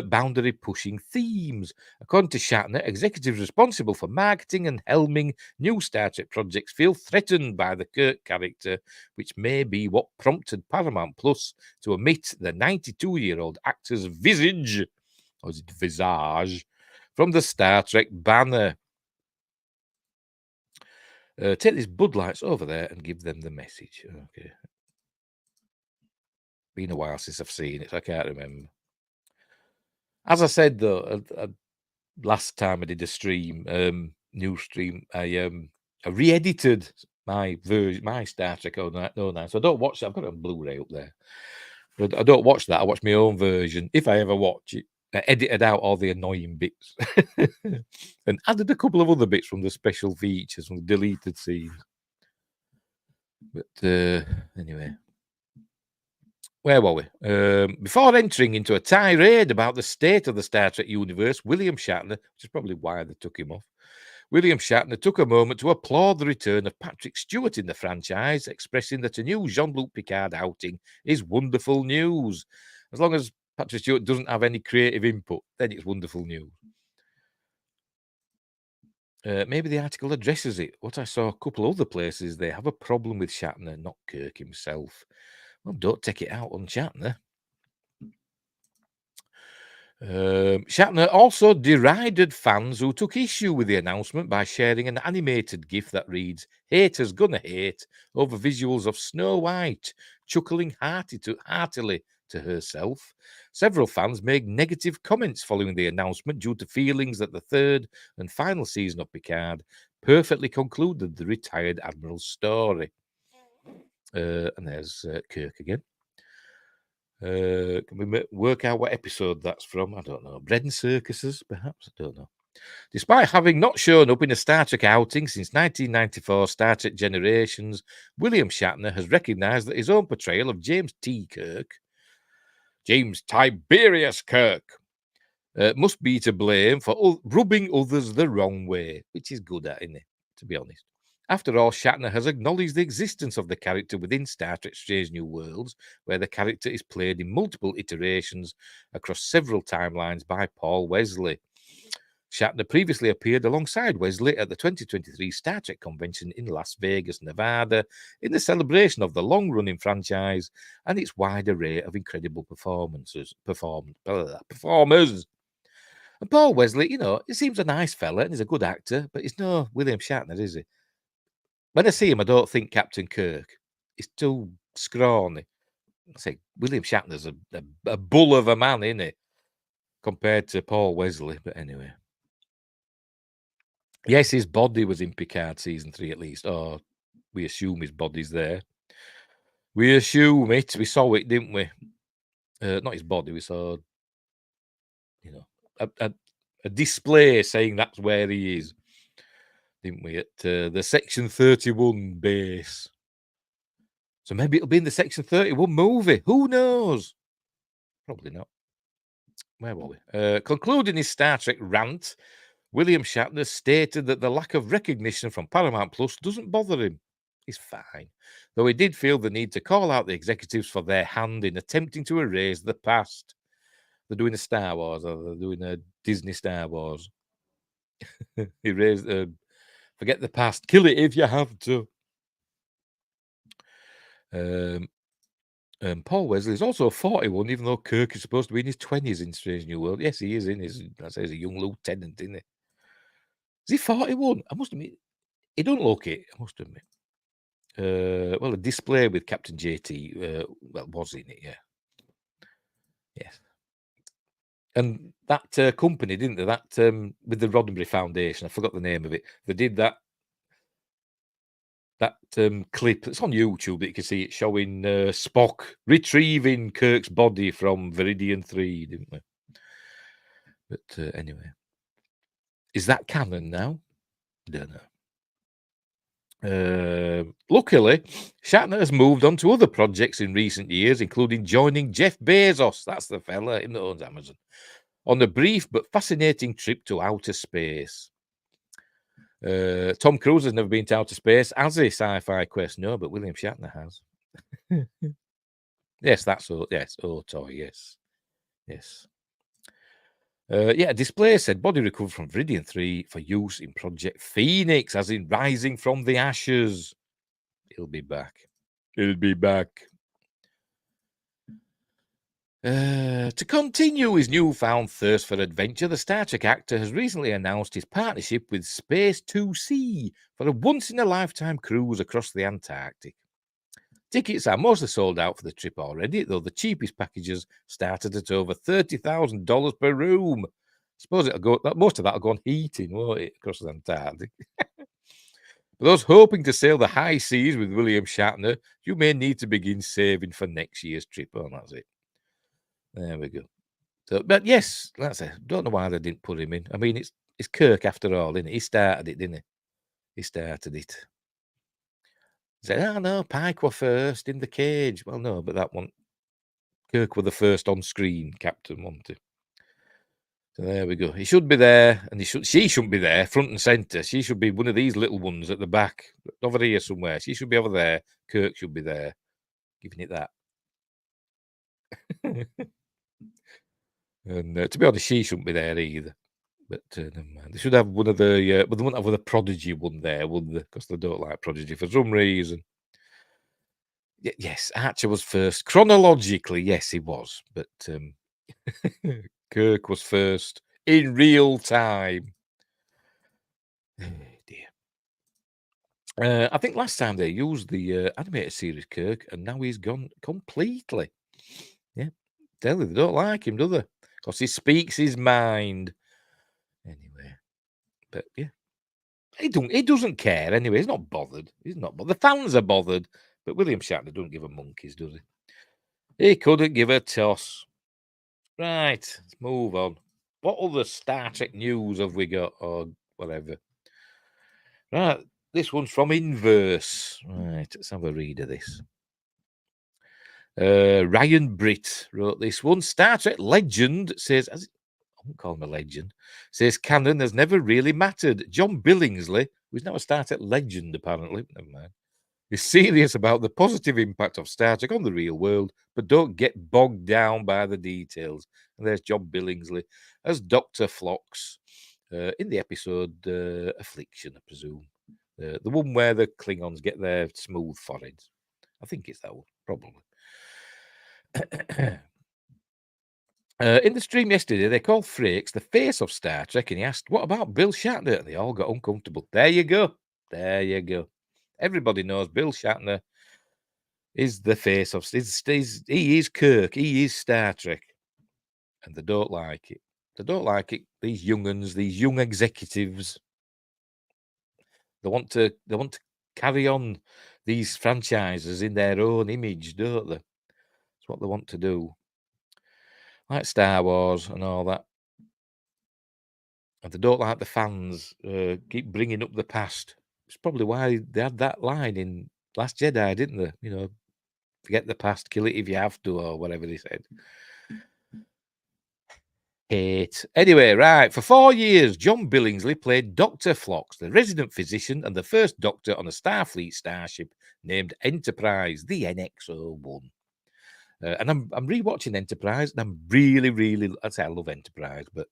boundary-pushing themes. According to Shatner, executives responsible for marketing and helming new Star Trek projects feel threatened by the Kirk character, which may be what prompted Paramount Plus to omit the 92-year-old actor's visage, or is it visage, from the Star Trek banner. Take these Bud Lights over there and give them the message. Okay. Been a while since I've seen it, so I can't remember. As I said, though, last time I did a stream, new stream, I re-edited my version, my Star Trek 09. So I don't watch that. I've got it on Blu-ray up there. But I don't watch that. I watch my own version. If I ever watch it, I edited out all the annoying bits and added a couple of other bits from the special features, from the deleted scenes. But anyway. Where were we? Before entering into a tirade about the state of the Star Trek universe, William Shatner, which is probably why they took him off, William Shatner took a moment to applaud the return of Patrick Stewart in the franchise, expressing that a new Jean-Luc Picard outing is wonderful news. As long as Patrick Stewart doesn't have any creative input, then it's wonderful news. Maybe the article addresses it. What I saw a couple other places, they have a problem with Shatner, not Kirk himself. Well, don't take it out on Shatner. Shatner also derided fans who took issue with the announcement by sharing an animated GIF that reads, "Haters gonna hate," over visuals of Snow White, chuckling heartily to herself. Several fans made negative comments following the announcement due to feelings that the third and final season of Picard perfectly concluded the retired Admiral's story. And there's Kirk again. Can we work out what episode that's from? I don't know. Bread and Circuses, perhaps? I don't know. Despite having not shown up in a Star Trek outing since 1994 Star Trek Generations, William Shatner has recognised that his own portrayal of James Tiberius Kirk, must be to blame for rubbing others the wrong way, which is good at, isn't it? To be honest. After all, Shatner has acknowledged the existence of the character within Star Trek Strange New Worlds, where the character is played in multiple iterations across several timelines by Paul Wesley. Shatner previously appeared alongside Wesley at the 2023 Star Trek convention in Las Vegas, Nevada, in the celebration of the long-running franchise and its wide array of incredible performers. And Paul Wesley, he seems a nice fella and he's a good actor, but he's no William Shatner, is he? When I see him, I don't think Captain Kirk. He's too scrawny. I say William Shatner's a bull of a man, isn't he? Compared to Paul Wesley, but anyway. Yes, his body was in Picard season 3 at least. Or we assume his body's there. We assume it. We saw it, didn't we? Not his body. We saw, a display saying that's where he is, didn't we? At the Section 31 base. So maybe it'll be in the Section 31 movie. Who knows? Probably not. Where were we? Concluding his Star Trek rant, William Shatner stated that the lack of recognition from Paramount Plus doesn't bother him. He's fine. Though he did feel the need to call out the executives for their hand in attempting to erase the past. They're doing a Star Wars, or they're doing a Disney Star Wars. Erase, forget the past. Kill it if you have to. Paul Wesley is also 41, even though Kirk is supposed to be in his 20s in Strange New World. Yes, he is in his, I say he's a young lieutenant, isn't he? Is he 41? I must admit, he don't look it, I must admit. Well, a display with Captain JT, was in it, yeah. Yes. And that company, didn't they? That with the Roddenberry Foundation, I forgot the name of it. They did that clip. It's on YouTube that you can see it showing Spock retrieving Kirk's body from Viridian 3, didn't they? But anyway, is that canon now? Don't know. Luckily, Shatner has moved on to other projects in recent years, including joining Jeff Bezos, that's the fella that owns Amazon, on a brief but fascinating trip to outer space. Tom Cruise has never been to outer space, has he? Sci-Fi Quest, no, but William Shatner has. Yes, that's all. Yes, TOYG, yes. Yes. A display said body recovered from Viridian 3 for use in Project Phoenix, as in rising from the ashes. He'll be back. He'll be back. To continue his newfound thirst for adventure, the Star Trek actor has recently announced his partnership with Space 2C for a once-in-a-lifetime cruise across the Antarctic. Tickets are mostly sold out for the trip already, though the cheapest packages started at over $30,000 per room. Suppose it'll go. Most of that will go on heating, won't it, across the Antarctic? For those hoping to sail the high seas with William Shatner, you may need to begin saving for next year's trip. Oh, that's it. There we go. So, but yes, that's it. Don't know why they didn't put him in. I mean, it's Kirk after all, isn't it? He started it, didn't he? He started it. He said, "Oh no, Pike were first in the cage." Well, no, but that one, Kirk were the first on screen captain, wasn't he? So there we go. He should be there, and she shouldn't be there, front and centre. She should be one of these little ones at the back, over here somewhere. She should be over there. Kirk should be there, giving it that. And to be honest, she shouldn't be there either. But never mind. They should have one of the, but they wouldn't have the Prodigy one there, would they? Because they don't like Prodigy for some reason. Yes, Archer was first. Chronologically, yes, he was. But Kirk was first in real time. Oh, dear. I think last time they used the animated series Kirk, and now he's gone completely. Yeah, tell you, they don't like him, do they? Because he speaks his mind. Anyway, but yeah, he doesn't care anyway. He's not bothered. He's not bothered. The fans are bothered, but William Shatner don't give a monkeys, does he? He couldn't give a toss. Right, let's move on. What other Star Trek news have we got, or whatever? Right, this one's from Inverse. Right, let's have a read of this. Ryan Britt wrote this one. Star Trek legend says, I won't call him a legend, says canon has never really mattered. John Billingsley, who's now a Star Trek legend apparently, never mind, is serious about the positive impact of Star Trek on the real world, but don't get bogged down by the details. And there's John Billingsley as Dr. Phlox in the episode Affliction, I presume. The one where the Klingons get their smooth foreheads. I think it's that one, probably. In the stream yesterday, they called Frakes the face of Star Trek, and he asked, "What about Bill Shatner?" And they all got uncomfortable. There you go. There you go. Everybody knows Bill Shatner is the face of. He is Kirk. He is Star Trek, and they don't like it. They don't like it. These younguns, these young executives, they want to carry on these franchises in their own image, don't they? That's what they want to do, like Star Wars and all that. And they don't like the fans keep bringing up the past. It's probably why they had that line in Last Jedi, didn't they? You know, Forget the past, kill it if you have to, or whatever they said. Hate. Anyway, right. For 4 years, John Billingsley played Dr. Phlox, the resident physician and the first doctor on a Starfleet starship named Enterprise, the NX-01. And I'm rewatching Enterprise, and I'm really, I'd say I love Enterprise, but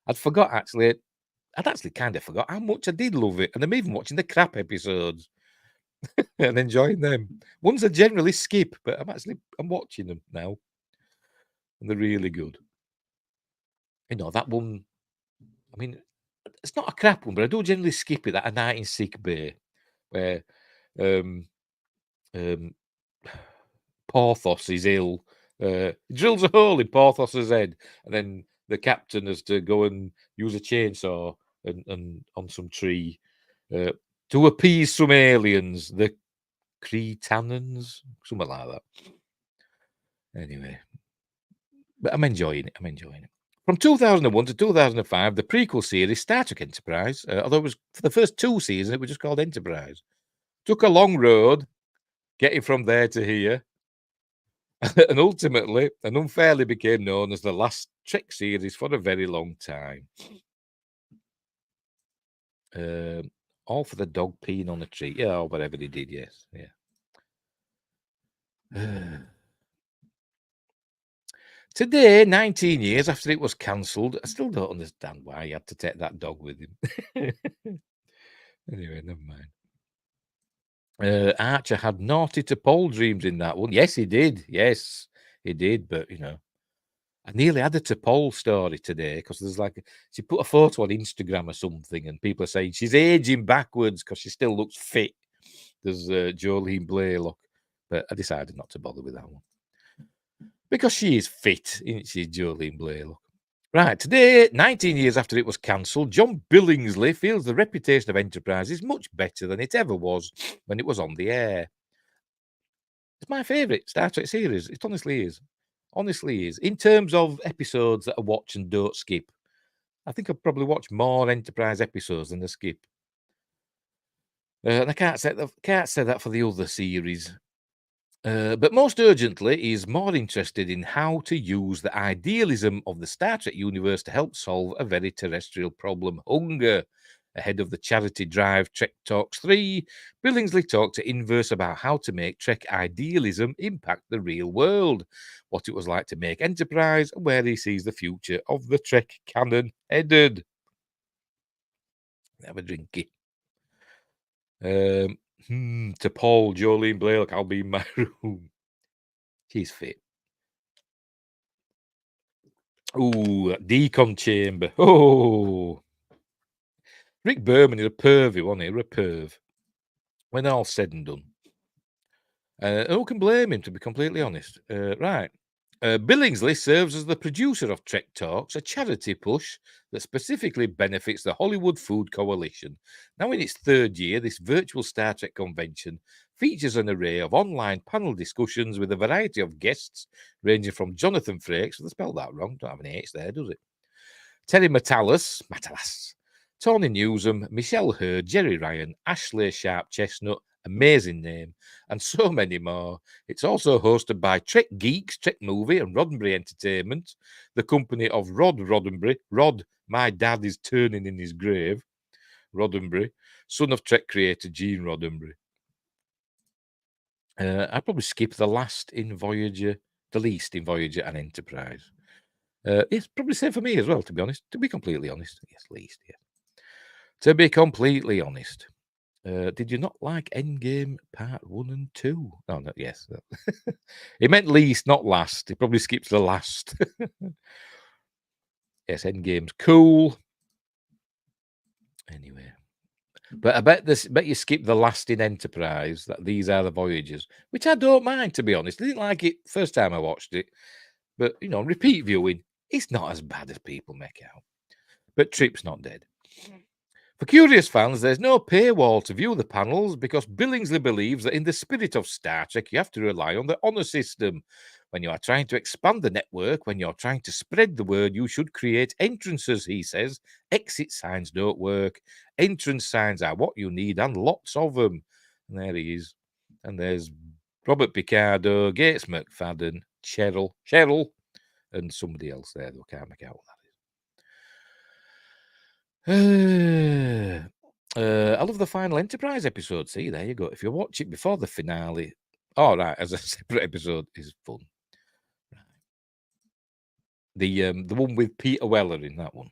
I'd actually kind of forgot how much I did love it. And I'm even watching the crap episodes and enjoying them. Ones I generally skip, but I'm watching them now. And they're really good. You know, that one, I mean, it's not a crap one, but I do generally skip it. That A Night in Sick Bay, where um, um, Porthos is ill. Drills a hole in Porthos's head, and then the captain has to go and use a chainsaw and on some tree to appease some aliens, the Cretanans, something like that. Anyway, but I'm enjoying it. From 2001 to 2005, the prequel series Star Trek Enterprise, although it was for the first 2 seasons, it was just called Enterprise. Took a long road getting from there to here, and ultimately and unfairly became known as the last Trek series for a very long time. All for the dog peeing on a tree. Yeah, or whatever he did, yes. Yeah. Today, 19 years after it was cancelled, I still don't understand why he had to take that dog with him. Anyway, never mind. Archer had naughty to Paul dreams in that one. Yes, he did. Yes, he did. But, you know, I nearly had a T'Pol story today because there's like, she put a photo on Instagram or something and people are saying she's aging backwards because she still looks fit. There's Jolene Blaylock. But I decided not to bother with that one. Because she is fit, isn't she, Jolene Blaylock? Right, today, 19 years after it was cancelled, John Billingsley feels the reputation of Enterprise is much better than it ever was when it was on the air. It's my favourite Star Trek series. It honestly is. Honestly is. In terms of episodes that I watch and don't skip, I think I've probably watched more Enterprise episodes than I skip. And I can't say that for the other series. But most urgently, he's more interested in how to use the idealism of the Star Trek universe to help solve a very terrestrial problem, hunger. Ahead of the charity drive Trek Talks 3, Billingsley talked to Inverse about how to make Trek idealism impact the real world, what it was like to make Enterprise, and where he sees the future of the Trek canon headed. Have a drinky. To Paul, Jolene Blaylock, I'll be in my room. She's fit. Ooh, decon chamber. Oh, Rick Berman is a pervy, wasn't he? A perv. When all said and done. Who can blame him, to be completely honest? Right. Billingsley serves as the producer of Trek Talks, a charity push that specifically benefits the Hollywood Food Coalition. Now, in its 3rd year, this virtual Star Trek convention features an array of online panel discussions with a variety of guests, ranging from Jonathan Frakes, they spelled that wrong, don't have any H there, does it? Terry Matalas, Tony Newsom, Michelle Hurd, Jerry Ryan, Ashley Sharp Chestnut, amazing name, and so many more. It's also hosted by Trek Geeks, Trek Movie, and Roddenberry Entertainment, the company of Rod Roddenberry. Rod, my dad is turning in his grave. Roddenberry, son of Trek creator Gene Roddenberry. I'd probably skip the least in Voyager and Enterprise. It's probably same for me as well, to be honest. To be completely honest. Yes, least, yeah. To be completely honest. Did you not like Endgame Part 1 and 2? Oh, no, yes. It meant least, not last. It probably skips the last. Yes, Endgame's cool. Anyway. But I bet you skip the last in Enterprise, that these are the Voyagers, which I don't mind, to be honest. I didn't like it first time I watched it. But, you know, repeat viewing, it's not as bad as people make out. But Trip's not dead. For curious fans, there's no paywall to view the panels because Billingsley believes that in the spirit of Star Trek, you have to rely on the honor system. When you are trying to expand the network, when you're trying to spread the word, you should create entrances, he says. Exit signs don't work. Entrance signs are what you need, and lots of them. And there he is. And there's Robert Picardo, Gates McFadden, Cheryl, and somebody else there, though I can't make out what that is. I love the final Enterprise episode. See, there you go. If you watch it before the finale, all right, as a separate episode is fun. The one with Peter Weller in that one.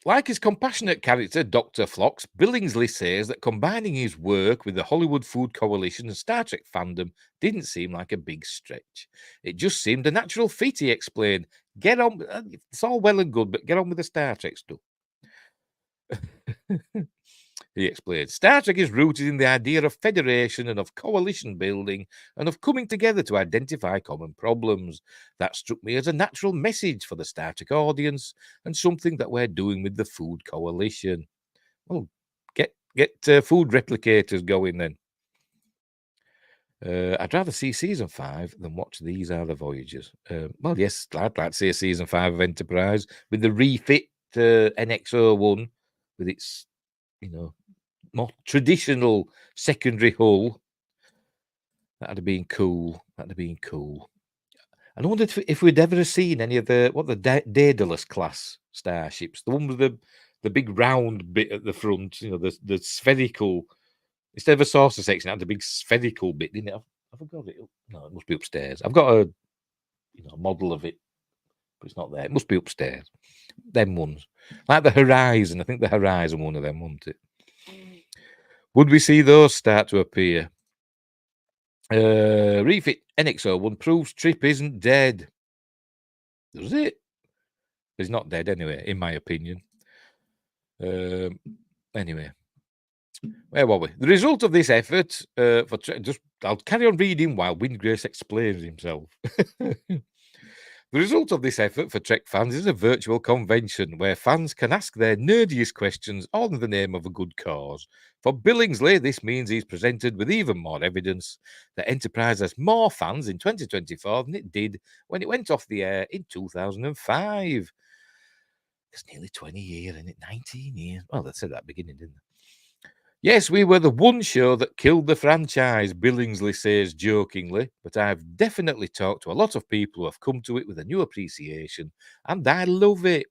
Like his compassionate character, Dr. Phlox, Billingsley says that combining his work with the Hollywood Food Coalition and Star Trek fandom didn't seem like a big stretch. It just seemed a natural fit, he explained. Get on, it's all well and good, but get on with the Star Trek stuff. He explained, Star Trek is rooted in the idea of federation and of coalition building and of coming together to identify common problems. That struck me as a natural message for the Star Trek audience and something that we're doing with the Food Coalition. Well, get food replicators going then. I'd rather see season 5 than watch These Are the Voyagers. Well, yes, I'd like to see a season 5 of Enterprise with the refit NX-01 with its, more traditional secondary hull. That'd have been cool. And I wondered if we'd ever seen any of the Daedalus class starships, the one with the big round bit at the front, the spherical. Instead of a saucer section, it had the big spherical bit, didn't it? I forgot it. No, it must be upstairs. I've got a model of it, but it's not there. It must be upstairs. Them ones. Like the Horizon. I think the Horizon one of them, wasn't it? Would we see those start to appear? Refit NX-01 proves Trip isn't dead. Does it? He's not dead anyway, in my opinion. Anyway, where were we? The result of this effort I'll carry on reading while Windgrace explains himself. The result of this effort for Trek fans is a virtual convention where fans can ask their nerdiest questions all in the name of a good cause. For Billingsley, this means he's presented with even more evidence that Enterprise has more fans in 2024 than it did when it went off the air in 2005. It's nearly 20 years, isn't it? 19 years. Well, they said that at the beginning, didn't they? Yes, we were the one show that killed the franchise, Billingsley says jokingly, but I've definitely talked to a lot of people who have come to it with a new appreciation, and I love it.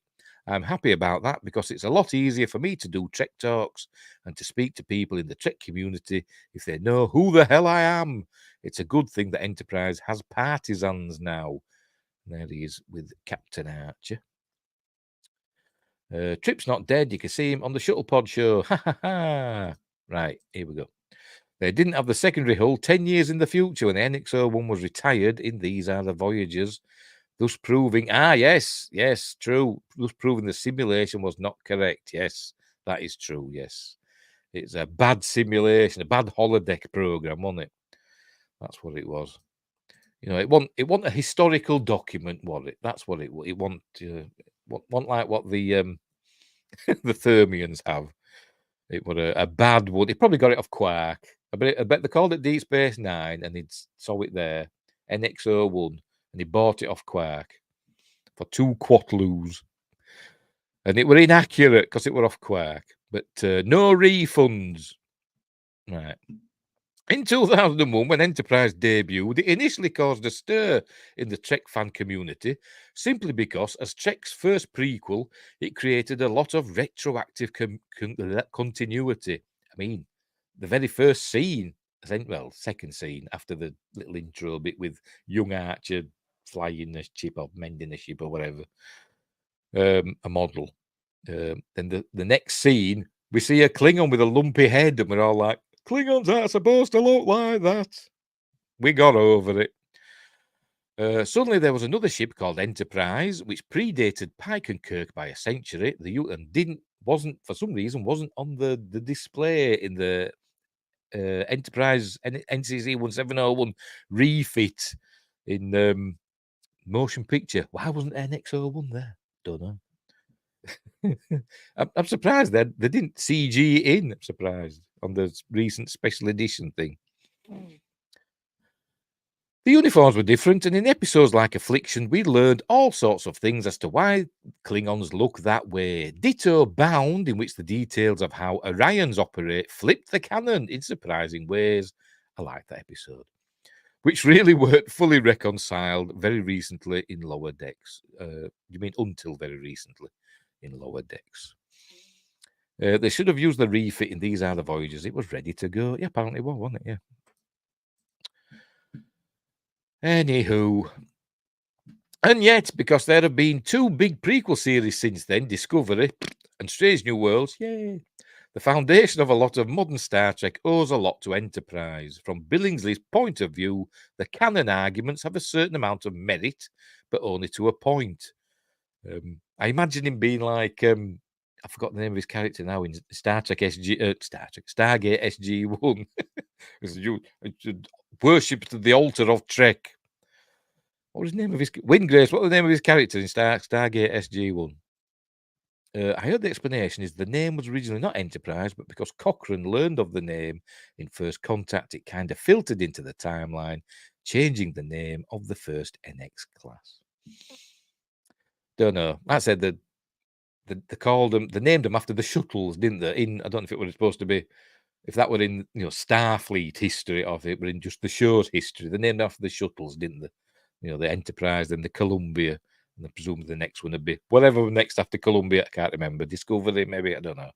I'm happy about that because it's a lot easier for me to do Trek talks and to speak to people in the Trek community if they know who the hell I am. It's a good thing that Enterprise has partisans now. There he is with Captain Archer. Trip's not dead. You can see him on the Shuttle Pod show. Ha ha ha. Right, here we go. They didn't have the secondary hull 10 years in the future when the NX-01 was retired in These Are the Voyagers, thus proving, yes, true, thus proving the simulation was not correct. Yes, that is true, yes. It's a bad simulation, a bad holodeck program, wasn't it? That's what it was. It wasn't a historical document, was it? That's what it wasn't like what the the Thermians have. It was a bad one. He probably got it off Quark. I bet they called it Deep Space Nine and he saw it there, NX-01, and he bought it off Quark for 2 quatloos. And it were inaccurate because it were off Quark. But no refunds. Right. In 2001, when Enterprise debuted, it initially caused a stir in the Trek fan community simply because, as Trek's first prequel, it created a lot of retroactive continuity. I mean, the very first scene, second scene after the little intro bit with young Archer flying a ship or mending a ship or whatever, a model. Then the next scene, we see a Klingon with a lumpy head, and we're all like, Klingons aren't supposed to look like that. We got over it. Suddenly there was another ship called Enterprise, which predated Pike and Kirk by a century. Wasn't for some reason on the display in the Enterprise NCC 1701 refit in motion picture. Why wasn't NX-01 there? Don't know. I'm surprised they didn't CG in. I'm surprised on the recent special edition thing. The uniforms were different, and in episodes like Affliction, we learned all sorts of things as to why Klingons look that way. Ditto Bound, in which the details of how Orions operate flipped the canon in surprising ways. I like that episode. Which really weren't fully reconciled very recently in Lower Decks. You mean until very recently in Lower Decks? They should have used the refit in These Are the Voyagers. It was ready to go. Yeah, apparently it was, wasn't it? Yeah. Anywho. And yet, because there have been 2 big prequel series since then, Discovery and Strange New Worlds, yay, the foundation of a lot of modern Star Trek owes a lot to Enterprise. From Billingsley's point of view, the canon arguments have a certain amount of merit, but only to a point. I imagine him being like, I forgot the name of his character now in Star Trek Stargate SG-1. You worshipped the altar of Trek. What was the name of his Windgrace? What was the name of his character in Stargate SG-1? I heard the explanation is the name was originally not Enterprise, but because Cochrane learned of the name in First Contact, it kind of filtered into the timeline, changing the name of the first NX class. Don't know. I said that they called them, they named them after the shuttles, didn't they? I don't know if it was supposed to be, if that were in Starfleet history, or if it were in just the show's history. They named after the shuttles, didn't they? The Enterprise, then the Columbia, and I presume the next one would be whatever next after Columbia. I can't remember. Discovery, maybe, I don't know.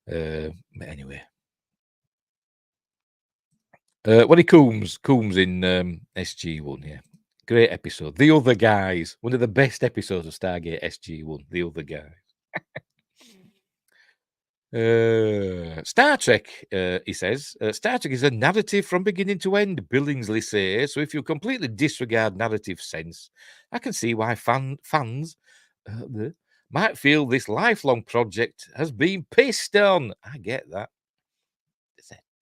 But anyway, what he Coombs in SG-1, yeah, great episode. The Other Guys, one of the best episodes of Stargate SG-1. The Other Guys. Star Trek, he says, Star Trek is a narrative from beginning to end, Billingsley says. So if you completely disregard narrative sense, I can see why fans might feel this lifelong project has been pissed on. I get that.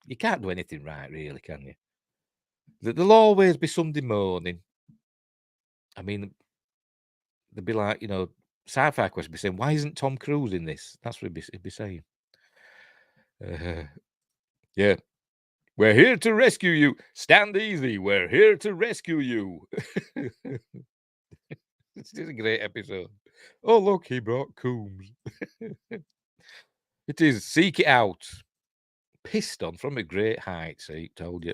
You can't do anything right, really, can you? There'll always be Sunday morning. I mean, they'd be like, Sci-Fi Quest would be saying, why isn't Tom Cruise in this? That's what he'd be saying. Yeah. We're here to rescue you. Stand easy. We're here to rescue you. It's just a great episode. Oh, look, he brought Coombs. It is. Seek it out. Pissed on from a great height, see, told you.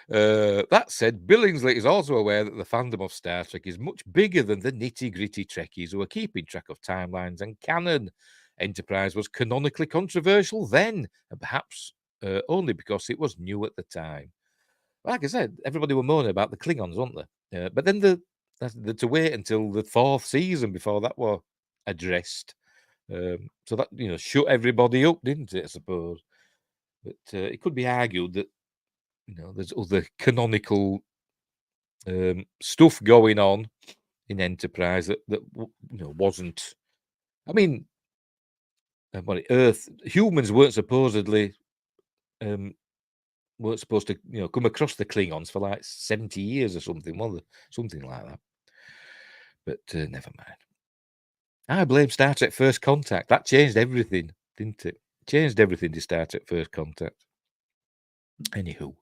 That said, Billingsley is also aware that the fandom of Star Trek is much bigger than the nitty-gritty Trekkies who are keeping track of timelines and canon. Enterprise was canonically controversial then, and perhaps only because it was new at the time. Like I said, everybody were moaning about the Klingons, weren't they? But then to wait until the 4th season before that were addressed. So that, shut everybody up, didn't it, I suppose? But it could be argued that, there's other canonical stuff going on in Enterprise that wasn't. I mean, Earth humans weren't supposedly weren't supposed to come across the Klingons for like 70 years or something, something like that. But never mind. I blame Star Trek First Contact. That changed everything, didn't it? Changed everything to Star Trek First Contact. Anywho.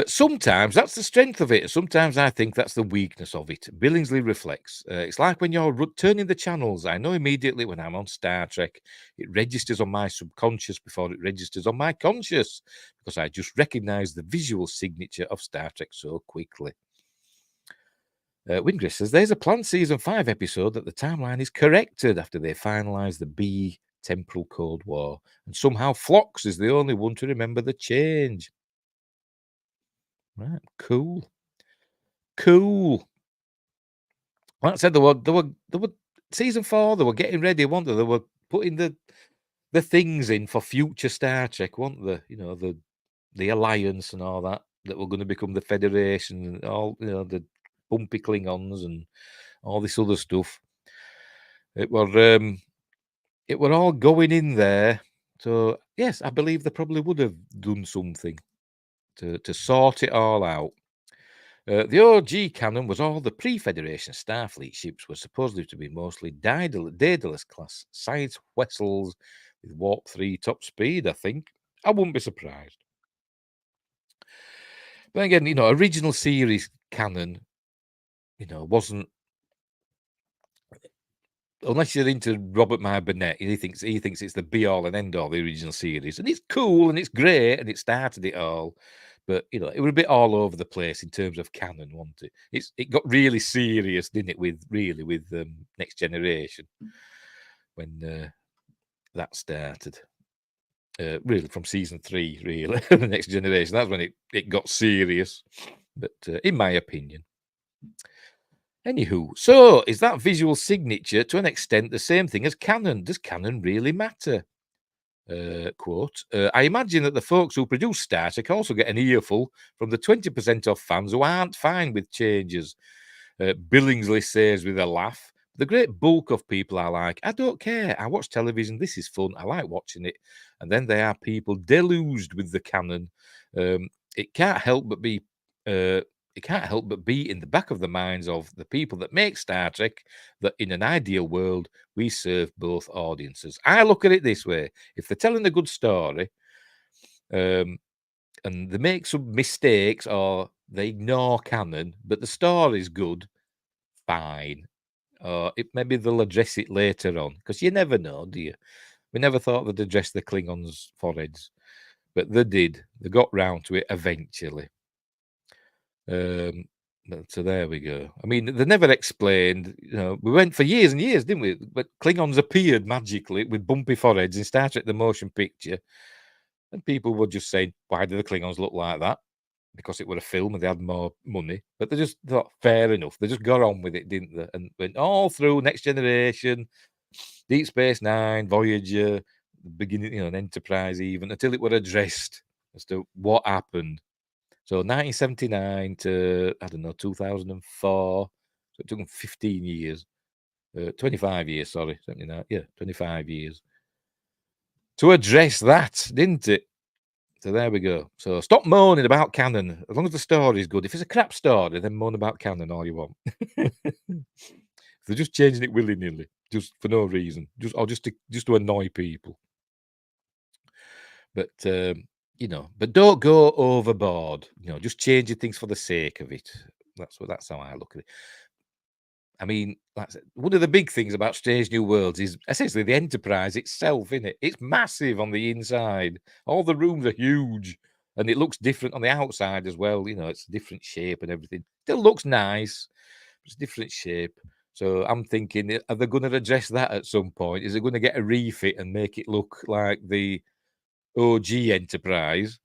Sometimes that's the strength of it. Sometimes I think that's the weakness of it. Billingsley reflects. It's like when you're turning the channels. I know immediately when I'm on Star Trek, it registers on my subconscious before it registers on my conscious, because I just recognize the visual signature of Star Trek so quickly. Wingris says there's a planned season 5 episode that the timeline is corrected after they finalize the B temporal Cold War, and somehow Phlox is the only one to remember the change. Right, cool. Like I said, they were season 4. They were getting ready, weren't they? They were putting the things in for future Star Trek, weren't they? The alliance and all that were going to become the Federation, and all the bumpy Klingons and all this other stuff. It were all going in there. So yes, I believe they probably would have done something to sort it all out. The OG canon was all the pre-Federation Starfleet ships were supposedly to be mostly Daedalus class science vessels with warp 3 top speed, I think. I wouldn't be surprised. But again, original series canon, wasn't, unless you're into Robert Meyer Burnett, he thinks it's the be all and end all, the original series, and it's cool and it's great and it started it all. But it was a bit all over the place in terms of canon, wasn't it? It got really serious, didn't it? With Next Generation when that started. Really, from season 3, really, the Next Generation. That's when it got serious. But in my opinion. Anywho, so is that visual signature to an extent the same thing as canon? Does canon really matter? Quote, I imagine that the folks who produce Star Trek also get an earful from the 20% of fans who aren't fine with changes. Billingsley says with a laugh. The great bulk of people are like, I don't care. I watch television. This is fun. I like watching it. And then there are people deluged with the canon. It can't help but be. It can't help but be in the back of the minds of the people that make Star Trek that in an ideal world, we serve both audiences. I look at it this way. If they're telling a good story, and they make some mistakes or they ignore canon, but the story's good, fine. Or maybe they'll address it later on, because you never know, do you? We never thought they'd address the Klingons' foreheads, but they did. They got round to it eventually. So there we go. I mean, they never explained. We went for years and years, didn't we? But Klingons appeared magically with bumpy foreheads in Star Trek: The Motion Picture, and people were just saying, "Why do the Klingons look like that?" Because it was a film and they had more money. But they just thought, fair enough. They just got on with it, didn't they? And went all through Next Generation, Deep Space Nine, Voyager, the beginning, and Enterprise even, until it were addressed as to what happened. So 1979 to, I don't know, 2004. So it took them 15 years. 25 years, sorry. Something like that. Yeah, 25 years. To address that, didn't it? So there we go. So stop moaning about canon. As long as the story is good. If it's a crap story, then moan about canon all you want. If they're just changing it willy-nilly, just for no reason, just to annoy people. But but don't go overboard. Just changing things for the sake of it. That's how I look at it. I mean, that's one of the big things about Strange New Worlds is essentially the Enterprise itself, isn't it? It's massive on the inside. All the rooms are huge, and it looks different on the outside as well. It's a different shape and everything. Still looks nice. It's a different shape. So I'm thinking, are they going to address that at some point? Is it going to get a refit and make it look like the OG Enterprise?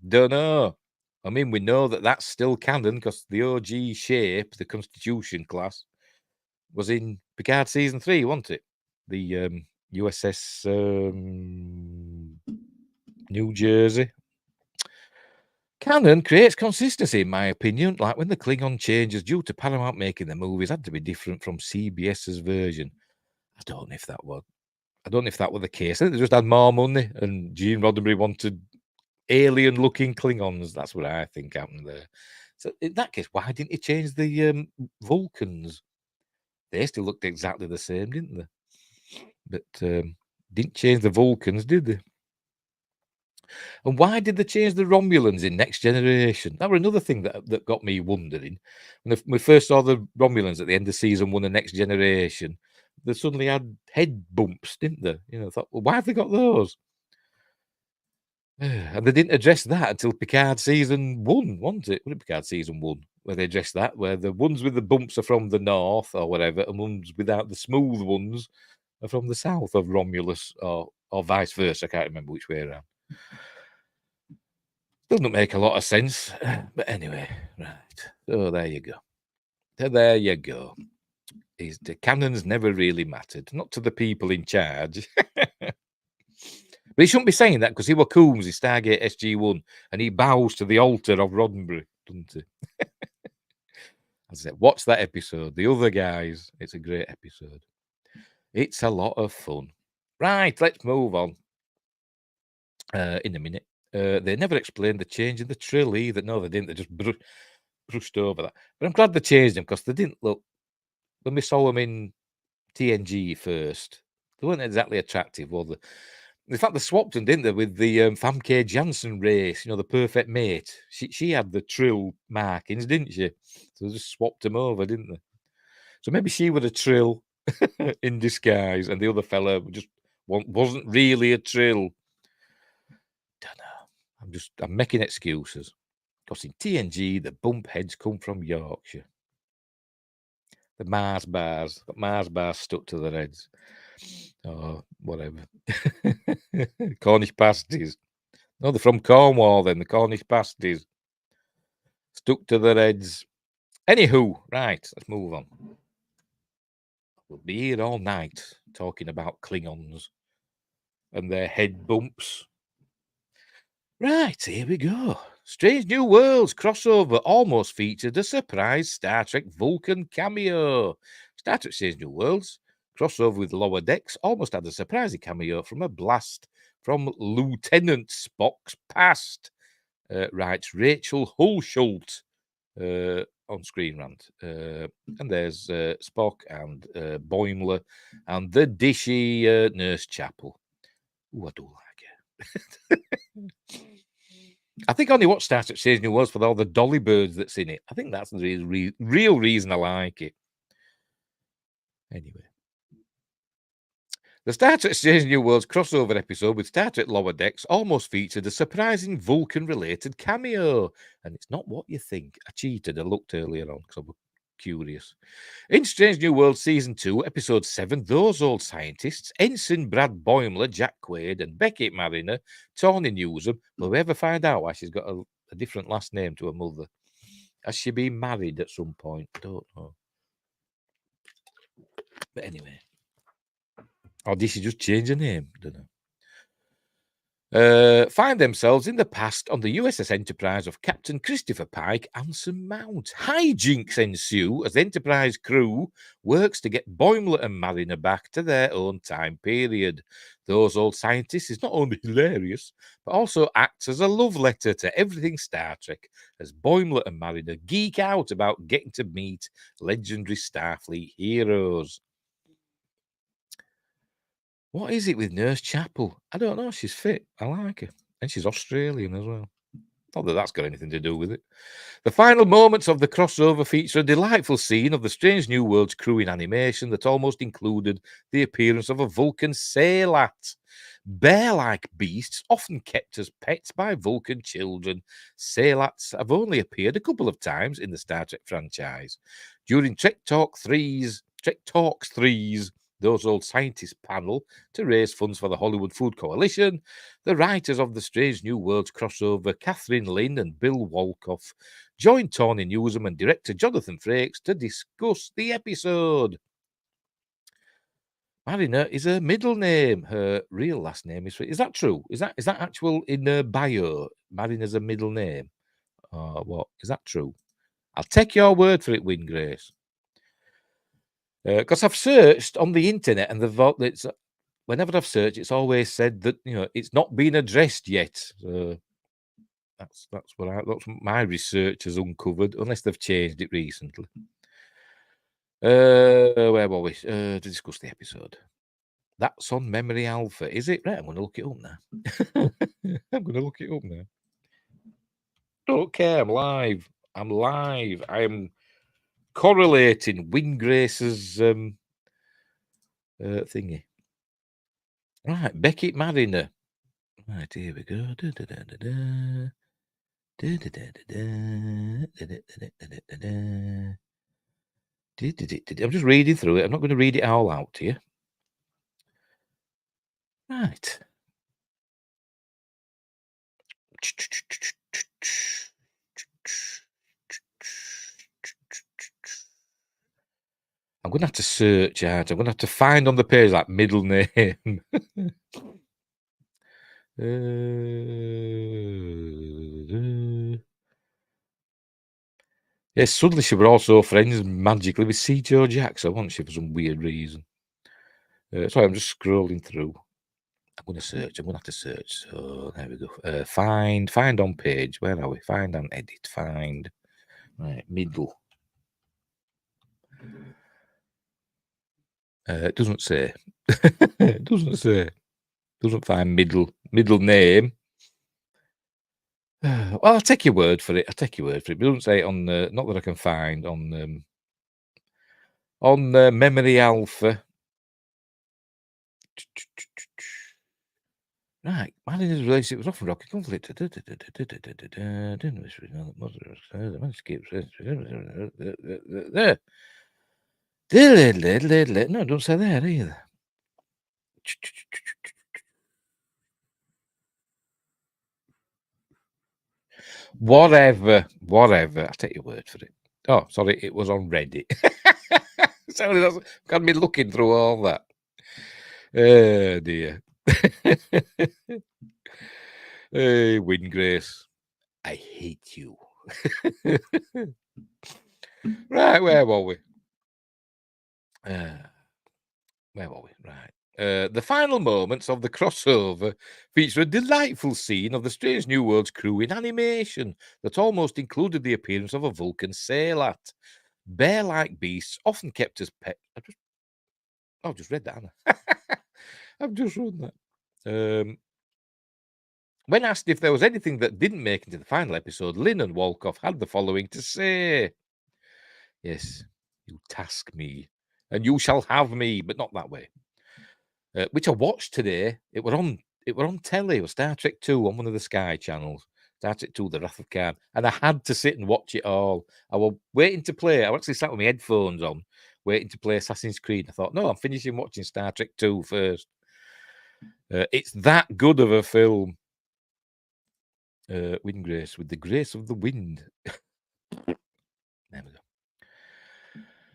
Don't know. I mean, we know that that's still canon because the OG shape, the Constitution class, was in Picard season 3, wasn't it? The USS New Jersey. Canon creates consistency, in my opinion. Like when the Klingon changes due to Paramount making the movies had to be different from CBS's version. I don't know if that was the case. I think they just had more money, and Gene Roddenberry wanted alien-looking Klingons. That's what I think happened there. So in that case, why didn't he change the Vulcans? They still looked exactly the same, didn't they? But didn't change the Vulcans, did they? And why did they change the Romulans in Next Generation? That was another thing that got me wondering. When we first saw the Romulans at the end of season 1 of Next Generation, they suddenly had head bumps, didn't they? I thought, well, why have they got those? And they didn't address that until Picard season 1, wasn't it? Wasn't it Picard season 1 where they addressed that, where the ones with the bumps are from the north or whatever, and ones without the smooth ones are from the south of Romulus, or vice versa. I can't remember which way around. Doesn't make a lot of sense. But anyway, right. So there you go. There you go. The canons never really mattered. Not to the people in charge. But he shouldn't be saying that because he was Coombs in Stargate SG-1 and he bows to the altar of Roddenberry, doesn't he? I said, watch that episode. The other guys, it's a great episode. It's a lot of fun. Right, let's move on. In a minute. They never explained the change in the trill either. No, they didn't. They just brushed over that. But I'm glad they changed them because they didn't look. When we saw them in TNG first, they weren't exactly attractive, were they? In fact, they swapped them, didn't they, with the Famke Janssen race, the perfect mate. She had the trill markings, didn't she? So they just swapped them over, didn't they? So maybe she was a trill in disguise, and the other fella just wasn't really a trill. Don't know. I'm making excuses. Because in TNG, the bump heads come from Yorkshire. The Mars bars. Got Mars bars stuck to their heads. Oh, whatever. Cornish pasties. No, they're from Cornwall then, the Cornish pasties. Stuck to their heads. Anywho, right, let's move on. We'll be here all night talking about Klingons and their head bumps. Right, here we go. Strange New Worlds crossover almost featured a surprise Star Trek Vulcan cameo. Star Trek Strange New Worlds crossover with Lower Decks almost had a surprising cameo from a blast from Lieutenant Spock's past, writes Rachel Hulshult on Screen Rant. And there's Spock and Boimler and the dishy Nurse Chapel. Ooh, I do like it. I think I only watched Star Trek Strange New Worlds for all the dolly birds that's in it. I think that's the real reason I like it. Anyway. The Star Trek Strange New Worlds crossover episode with Star Trek Lower Decks almost featured a surprising Vulcan-related cameo. And it's not what you think. I cheated. I looked earlier on because I was curious. In Strange New Worlds Season 2, Episode 7, those old scientists, Ensign Brad Boimler, Jack Quaid, and Beckett Mariner, Tawny Newsom, will we ever find out why she's got a different last name to her mother? Has she been married at some point? I don't know. But anyway. Or did she just change her name? I don't know. Find themselves in the past on the USS Enterprise of Captain Christopher Pike, Anson Mount. Hijinks ensue as the Enterprise crew works to get Boimler and Mariner back to their own time period. Those old scientists is not only hilarious, but also acts as a love letter to everything Star Trek, as Boimler and Mariner geek out about getting to meet legendary Starfleet heroes. What is it with Nurse Chapel? I don't know. She's fit. I like her. And she's Australian as well. Not that that's got anything to do with it. The final moments of the crossover feature a delightful scene of the Strange New Worlds crew in animation that almost included the appearance of a Vulcan Saylat. Bear-like beasts often kept as pets by Vulcan children. Saylats have only appeared a couple of times in the Star Trek franchise. During Trek Talks 3's Those Old Scientists panel to raise funds for the Hollywood Food Coalition, the writers of the Strange New Worlds crossover, Catherine Lynn and Bill Wolkoff, joined Tawny Newsom and director Jonathan Frakes to discuss the episode. Mariner is her middle name. Her real last name is that true? Is that actual in her bio? Mariner's a middle name. What? Is that true? I'll take your word for it, Win Grace. Because I've searched on the internet, and whenever I've searched, it's always said that it's not been addressed yet. So that's what my research has uncovered, unless they've changed it recently. Where were we? To discuss the episode. That's on Memory Alpha, is it? Right, I'm going to look it up now. I'm going to look it up now. Don't care. I'm live. I am correlating Wingrace's thingy. Right, Beckett Mariner. Right, here we go. I'm just reading through it. I'm not going to read it all out to you. Right. I'm going to have to search out. I'm going to have to find on the page that middle name. Yes, suddenly she were also friends magically with C. Joe Jackson, wasn't she, for some weird reason? Sorry, I'm just scrolling through. I'm going to search. I'm going to have to search. So there we go. Find on page. Where are we? Find and edit. Find. Right, middle. It doesn't say. It doesn't say. Doesn't find middle name. Well, I'll take your word for it. I'll take your word for it. But it doesn't say it on not that I can find on Memory Alpha. Right, managing his relationship was often rocky conflict. No, don't say that either. Whatever. I'll take your word for it. Oh, sorry, it was on Reddit. Sorry, that's got me looking through all that. Oh dear. Hey, Windgrace, I hate you. Right, where were we? Right. The final moments of the crossover feature a delightful scene of the Strange New Worlds crew in animation that almost included the appearance of a Vulcan Saylat. Bear-like beasts, often kept as pets. I've just read that, haven't I? I've just read that. When asked if there was anything that didn't make it into the final episode, Lynn and Wolkoff had the following to say. Yes, you task me, and you shall have me, but not that way. Which I watched today. It were on telly. It was Star Trek 2 on one of the Sky channels. Star Trek 2, The Wrath of Khan. And I had to sit and watch it all. I was waiting to play. I actually sat with my headphones on, waiting to play Assassin's Creed. I thought, no, I'm finishing watching Star Trek 2 first. It's that good of a film. Windgrace, with the grace of the wind. There we go.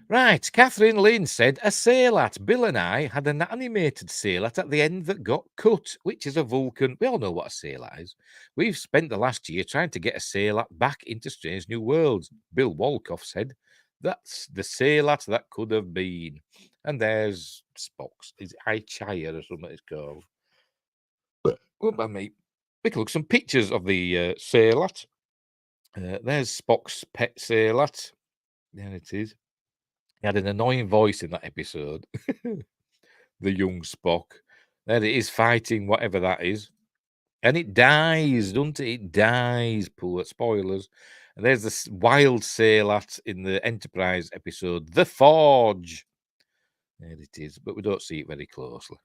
Right, Catherine Lynn said, a Saylat. Bill and I had an animated Saylat at the end that got cut, which is a Vulcan. We all know what a Saylat is. We've spent the last year trying to get a Saylat back into Strange New Worlds. Bill Wolkoff said, that's the Saylat that could have been. And there's Spock's. Is it Ichaya or something it's called? What about me? We can look some pictures of the Saylat. There's Spock's pet Saylat. There it is. He had an annoying voice in that episode. The young Spock. There it is fighting whatever that is. And it dies, doesn't it? It dies. Poor spoilers. And there's this wild Saylat in the Enterprise episode, The Forge. There it is, but we don't see it very closely.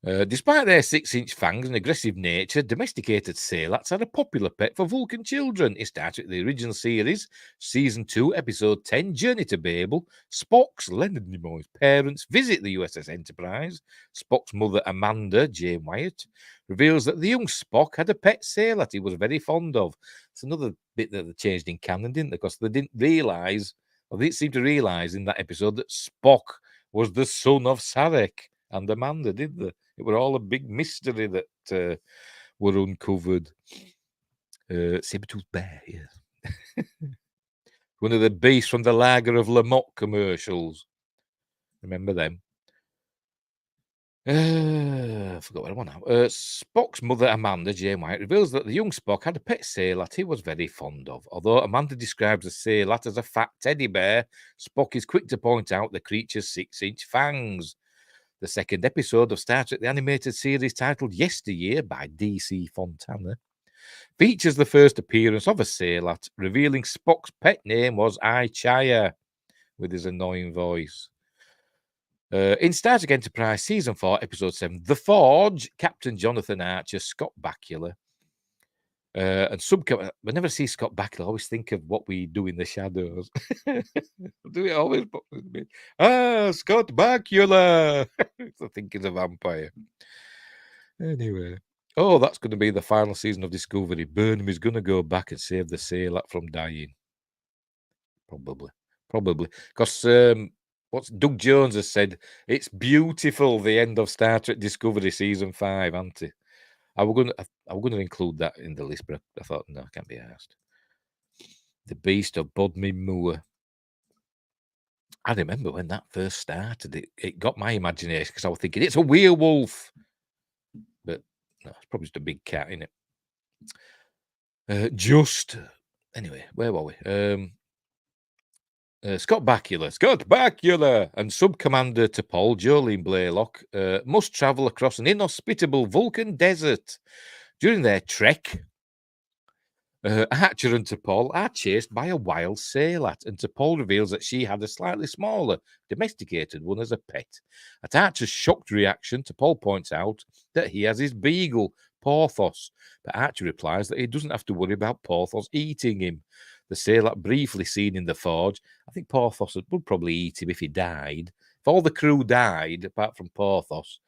Despite their 6-inch fangs and aggressive nature, domesticated Saylats are a popular pet for Vulcan children. In Star Trek, the original series, Season 2, Episode 10, Journey to Babel, Spock's, Leonard Nimoy's parents visit the USS Enterprise. Spock's mother, Amanda, Jane Wyatt, reveals that the young Spock had a pet Saylat he was very fond of. It's another bit that they changed in canon, didn't they? Because they didn't realise, or they didn't seem to realise in that episode that Spock was the son of Sarek and Amanda, did they? It were all a big mystery that were uncovered. Saber-toothed bear, yes. One of the beasts from the Lager of Lamont commercials. Remember them? I forgot what I want now. Spock's mother, Amanda, Jane White, reveals that the young Spock had a pet Saylat he was very fond of. Although Amanda describes the Saylat as a fat teddy bear, Spock is quick to point out the creature's 6-inch fangs. The second episode of Star Trek, the animated series titled Yesteryear by D.C. Fontana, features the first appearance of a Saylat, revealing Spock's pet name was Ichaya, with his annoying voice. In Star Trek Enterprise Season 4, Episode 7, The Forge, Captain Jonathan Archer, Scott Bakula, and whenever I see Scott Bakula, I always think of What We Do in the Shadows. Do it always? Scott Bakula! I think he's a vampire. Anyway. Oh, that's going to be the final season of Discovery. Burnham is going to go back and save the Saylat from dying. Probably. Because what Doug Jones has said, it's beautiful, the end of Star Trek Discovery Season 5, aren't it? I was going to include that in the list, but I thought, no, I can't be asked. The Beast of Bodmin Moor. I remember when that first started, it got my imagination because I was thinking, it's a werewolf. But no, it's probably just a big cat, isn't it? Anyway, where were we? Scott Bakula, and Sub-Commander T'Pol, Jolene Blaylock, must travel across an inhospitable Vulcan desert. During their trek, Archer and T'Pol are chased by a wild sailor, and T'Pol reveals that she had a slightly smaller, domesticated one as a pet. At Archer's shocked reaction, T'Pol points out that he has his beagle, Porthos, but Archer replies that he doesn't have to worry about Porthos eating him. The sailor briefly seen in the forge, I think Porthos would probably eat him if he died. If all the crew died, apart from Porthos,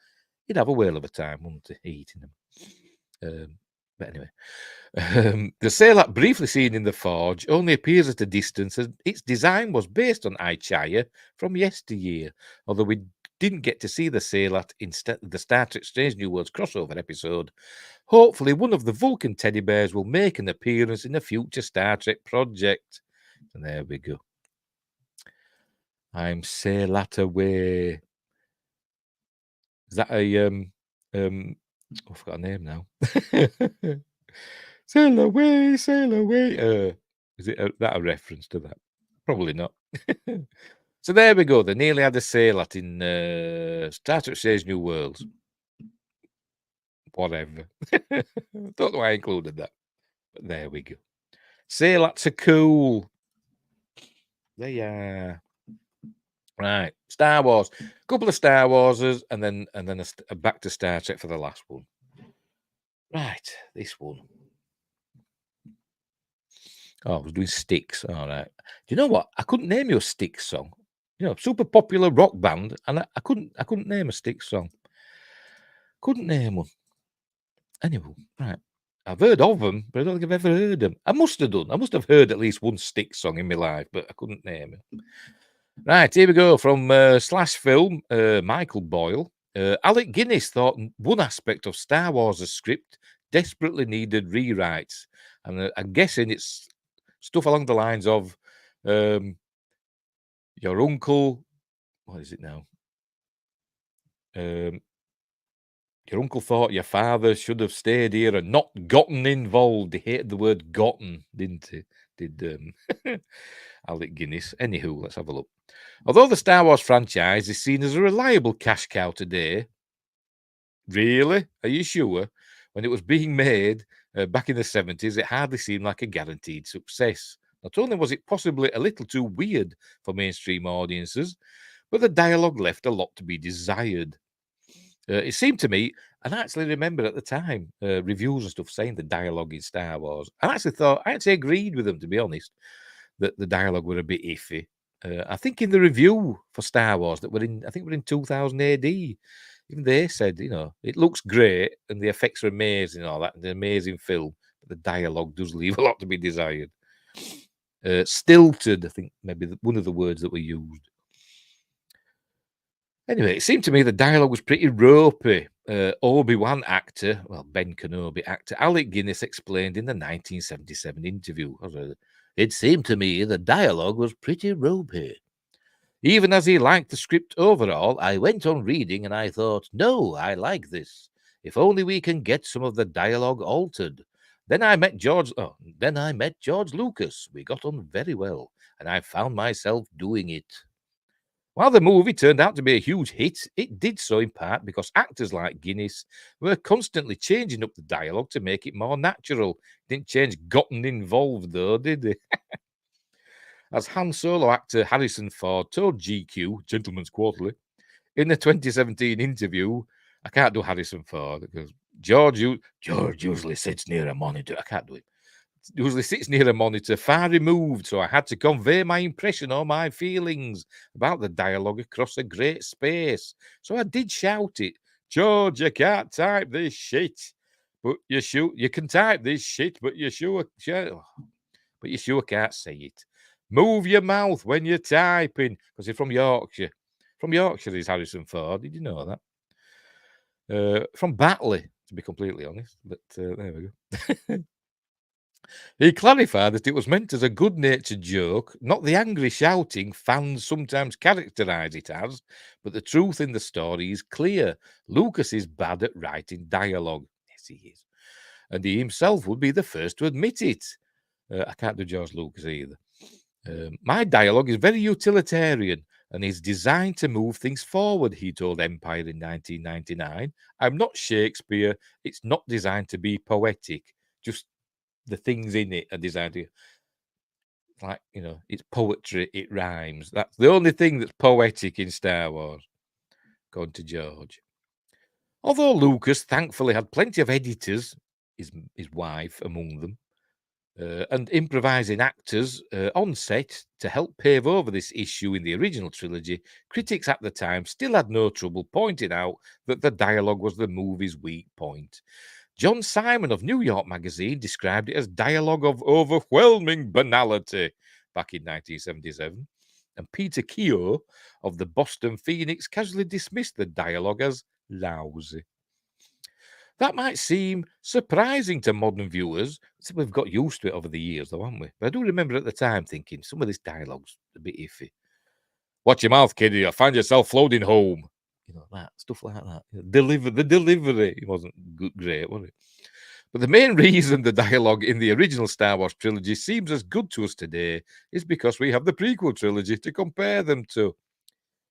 he'd have a whale of a time, wouldn't he, eating them? But anyway, the sailor briefly seen in the forge only appears at a distance, as its design was based on Ichaya from yesteryear, although we didn't get to see the sailor in the Star Trek Strange New Worlds crossover episode. Hopefully, one of the Vulcan teddy bears will make an appearance in a future Star Trek project. And there we go. I'm Sailor away. Is that a I forgot her name now. Sail away, sail away. Is it that a reference to that? Probably not. So there we go. They nearly had a sail in Star Trek Strange New Worlds. Whatever. Don't know why I included that. But there we go. Sailats are cool. They are. Right. Star Wars. A couple of Star Warses, and then a back to Star Trek for the last one. Right. This one. Oh, I was doing Styx. All right. Do you know what? I couldn't name you a Styx song. You know, super popular rock band, and I couldn't name a Styx song. Couldn't name one. Anyway, right. I've heard of them, but I don't think I've ever heard them. I must have done. I must have heard at least one Styx song in my life, but I couldn't name it. Right, here we go from Slash Film, Michael Boyle. Alec Guinness thought one aspect of Star Wars' script desperately needed rewrites, and I'm guessing it's stuff along the lines of your uncle. What is it now? Your uncle thought your father should have stayed here and not gotten involved. He hated the word gotten, didn't he? Did Alec Guinness. Anywho, let's have a look. Although the Star Wars franchise is seen as a reliable cash cow today, really? Are you sure? When it was being made back in the 70s, it hardly seemed like a guaranteed success. Not only was it possibly a little too weird for mainstream audiences, but the dialogue left a lot to be desired. It seemed to me, and I actually remember at the time reviews and stuff saying the dialogue in Star Wars. I actually agreed with them, to be honest, that the dialogue were a bit iffy. I think in the review for Star Wars that we're in 2000 AD, even they said, you know, it looks great and the effects are amazing and all that, and an amazing film, but the dialogue does leave a lot to be desired. Stilted, I think, maybe one of the words that were used. Anyway, it seemed to me the dialogue was pretty ropey. Obi-Wan actor, well, Ben Kenobi actor, Alec Guinness explained in the 1977 interview. It seemed to me the dialogue was pretty ropey. Even as he liked the script overall, I went on reading and I thought, no, I like this. If only we can get some of the dialogue altered. Then I met George Lucas. We got on very well, and I found myself doing it. While the movie turned out to be a huge hit, it did so in part because actors like Guinness were constantly changing up the dialogue to make it more natural. Didn't change gotten involved, though, did they? As Han Solo actor Harrison Ford told GQ, Gentleman's Quarterly, in the 2017 interview, I can't do Harrison Ford because George usually sits near a monitor. I can't do it. Usually sits near a monitor far removed, so I had to convey my impression or my feelings about the dialogue across a great space. So I did shout it. George, you can't type this shit, but you can type this shit, but you sure can't say it. Move your mouth when you're typing, because you're from Yorkshire. From Yorkshire is Harrison Ford. Did you know that? From Batley, to be completely honest. But there we go. He clarified that it was meant as a good-natured joke, not the angry shouting fans sometimes characterize it as, but the truth in the story is clear. Lucas is bad at writing dialogue. Yes, he is. And he himself would be the first to admit it. I can't do George Lucas either. My dialogue is very utilitarian and is designed to move things forward, he told Empire in 1999. I'm not Shakespeare. It's not designed to be poetic. Just the things in it are designed to, like, it's poetry, it rhymes. That's the only thing that's poetic in Star Wars, according to George. Although Lucas thankfully had plenty of editors, his wife among them, and improvising actors on set to help pave over this issue in the original trilogy, critics at the time still had no trouble pointing out that the dialogue was the movie's weak point. John Simon of New York Magazine described it as dialogue of overwhelming banality back in 1977, and Peter Keogh of the Boston Phoenix casually dismissed the dialogue as lousy. That might seem surprising to modern viewers. So we've got used to it over the years, though, haven't we? But I do remember at the time thinking some of this dialogue's a bit iffy. Watch your mouth, kid. You'll find yourself floating home. That stuff like that. The delivery, it wasn't great, was it? But the main reason the dialogue in the original Star Wars trilogy seems as good to us today is because we have the prequel trilogy to compare them to.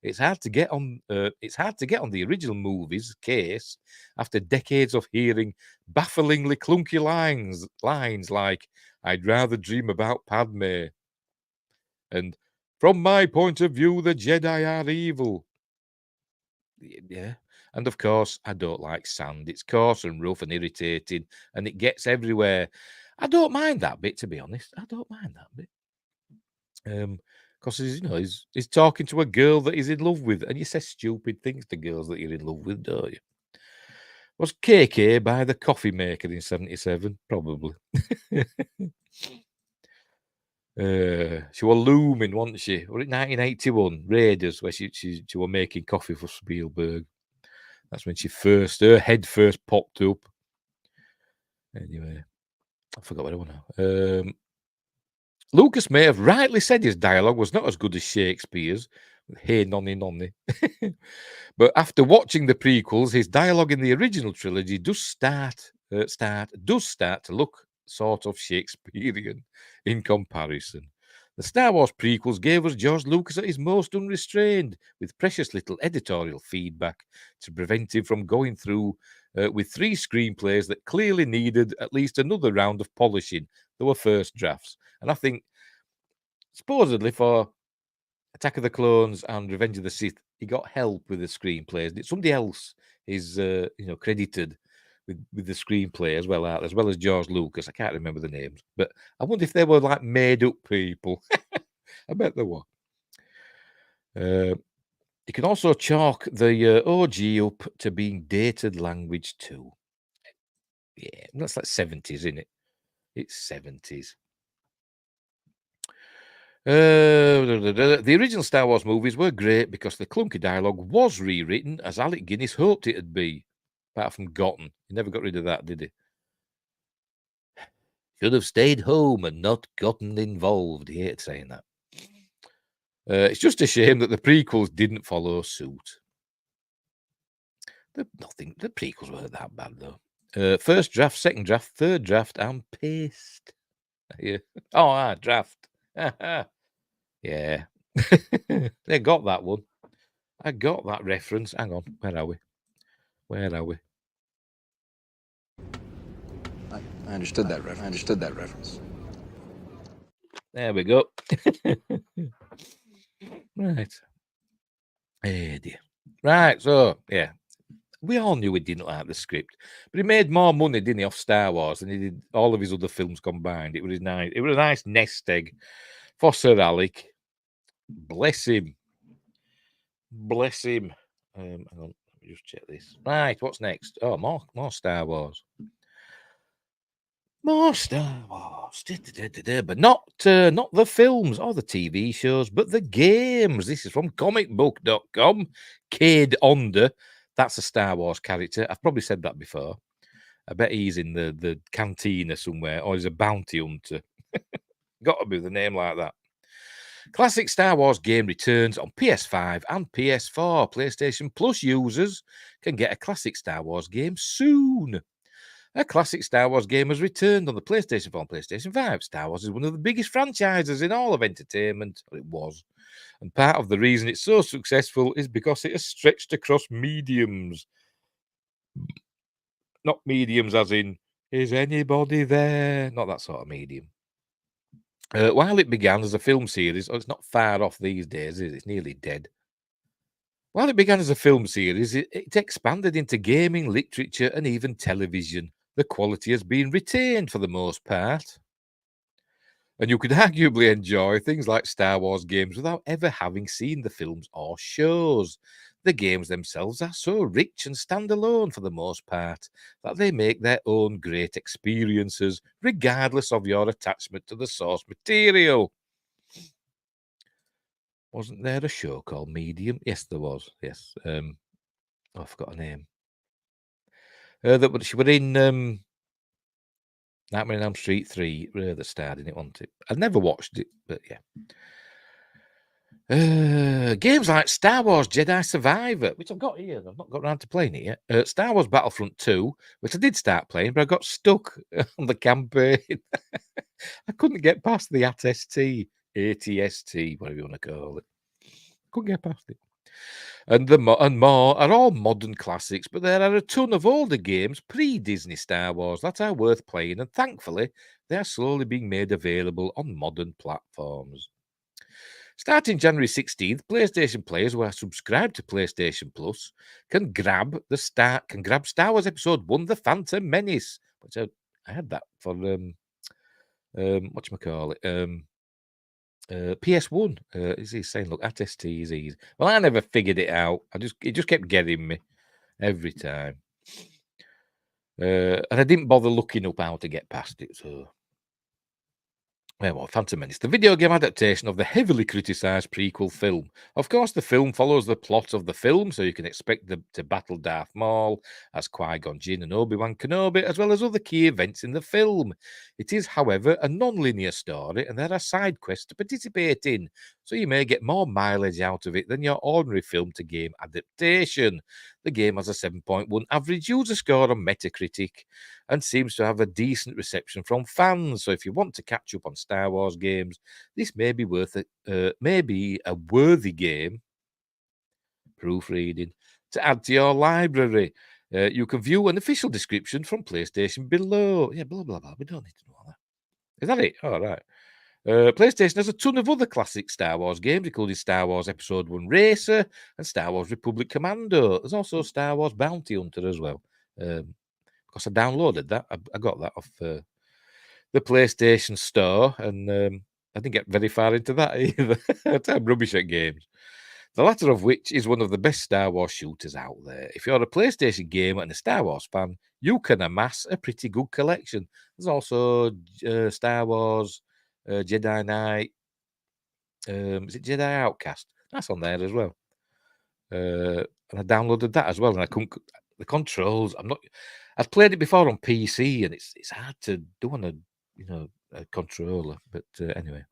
It's hard to get on. It's hard to get on the original movie's case after decades of hearing bafflingly clunky lines like "I'd rather dream about Padme" and "From my point of view, the Jedi are evil." Yeah, and of course, I don't like sand. It's coarse and rough and irritating, and it gets everywhere. I don't mind that bit, to be honest. I don't mind that bit. Because he's talking to a girl that he's in love with, and you say stupid things to girls that you're in love with, don't you? Was KK by the coffee maker in 77? Probably. She was looming, wasn't she? Was it 1981 Raiders, where she was making coffee for Spielberg? That's when her head first popped up. Anyway, I forgot what I want now. Lucas may have rightly said his dialogue was not as good as Shakespeare's. Hey, nonny, nonny. But after watching the prequels, his dialogue in the original trilogy does start to look sort of Shakespearean in comparison. The Star Wars prequels gave us George Lucas at his most unrestrained, with precious little editorial feedback to prevent him from going through with 3 screenplays that clearly needed at least another round of polishing. They were first drafts. And I think, supposedly, for Attack of the Clones and Revenge of the Sith, he got help with the screenplays. Somebody else is, credited with the screenplay as well as George Lucas. I can't remember the names, but I wonder if they were like made up people. I bet they were. You can also chalk the OG up to being dated language too. Yeah, that's like 70s, isn't it? It's 70s. The original Star Wars movies were great because the clunky dialogue was rewritten as Alec Guinness hoped it'd be. Apart from gotten. He never got rid of that, did he? Should have stayed home and not gotten involved. He hated saying that. It's just a shame that the prequels didn't follow suit. The prequels weren't that bad, though. First draft, second draft, third draft, and paste. Yeah. Oh, draft. Yeah. They got that one. I got that reference. Hang on. Where are we? I understood that reference. There we go. Right. Hey dear. Right, so, yeah. We all knew he didn't like the script, but he made more money, didn't he, off Star Wars than he did all of his other films combined. It was nice. It was a nice nest egg for Sir Alec. Bless him. Bless him. Hang on, let me just check this. Right, what's next? Oh, more Star Wars. More Star Wars. But not the films or the TV shows, but the games. This is from comicbook.com. Cade Onda. That's a Star Wars character. I've probably said that before. I bet he's in the cantina somewhere, or he's a bounty hunter. Got to be the name like that. Classic Star Wars game returns on PS5 and PS4. PlayStation Plus users can get a classic Star Wars game soon. A classic Star Wars game has returned on the PlayStation 4 and PlayStation 5. Star Wars is one of the biggest franchises in all of entertainment. Well, it was. And part of the reason it's so successful is because it has stretched across mediums. Not mediums as in, is anybody there? Not that sort of medium. While it began as a film series, it's not far off these days, is it? It's nearly dead. While it began as a film series, it expanded into gaming, literature, and even television. The quality has been retained for the most part. And you could arguably enjoy things like Star Wars games without ever having seen the films or shows. The games themselves are so rich and standalone for the most part that they make their own great experiences, regardless of your attachment to the source material. Wasn't there a show called Medium? Yes, there was. Yes. I forgot her name. She were in Nightmare on Elm Street 3 that starred in it, wasn't it? I never watched it, but yeah. Games like Star Wars Jedi Survivor, which I've got here. I've not got around to playing it yet. Star Wars Battlefront 2, which I did start playing, but I got stuck on the campaign. I couldn't get past the ATST, ATST, whatever you want to call it. Couldn't get past it. And more are all modern classics, but there are a ton of older games pre-Disney Star Wars that are worth playing, and thankfully, they are slowly being made available on modern platforms. Starting January 16th, PlayStation players who are subscribed to PlayStation Plus can grab Star Wars Episode 1, The Phantom Menace, which I had that for whatchamacallit, PS1. Is he saying, look, ATST is easy. Well, I never figured it out. It just kept getting me every time. And I didn't bother looking up how to get past it, so. Well, Phantom Menace, the video game adaptation of the heavily criticised prequel film. Of course, the film follows the plot of the film, so you can expect them to battle Darth Maul as Qui-Gon Jinn and Obi-Wan Kenobi, as well as other key events in the film. It is, however, a non-linear story, and there are side quests to participate in, so you may get more mileage out of it than your ordinary film-to-game adaptation. The game has a 7.1 average user score on Metacritic and seems to have a decent reception from fans. So if you want to catch up on Star Wars games, this may be maybe a worthy game, proofreading, to add to your library. You can view an official description from PlayStation below. Yeah, blah, blah, blah. We don't need to know all that. Is that it? All right. PlayStation has a ton of other classic Star Wars games, including Star Wars Episode 1 Racer and Star Wars Republic Commando. There's also Star Wars Bounty Hunter as well. Because I downloaded that. I got that off the PlayStation Store, and I didn't get very far into that either. I'm rubbish at games. The latter of which is one of the best Star Wars shooters out there. If you're a PlayStation gamer and a Star Wars fan, you can amass a pretty good collection. There's also Star Wars Jedi Knight. Is it Jedi Outcast? That's on there as well. And I downloaded that as well, and I couldn't. The controls. I've played it before on PC, and it's hard to do on a controller. But anyway,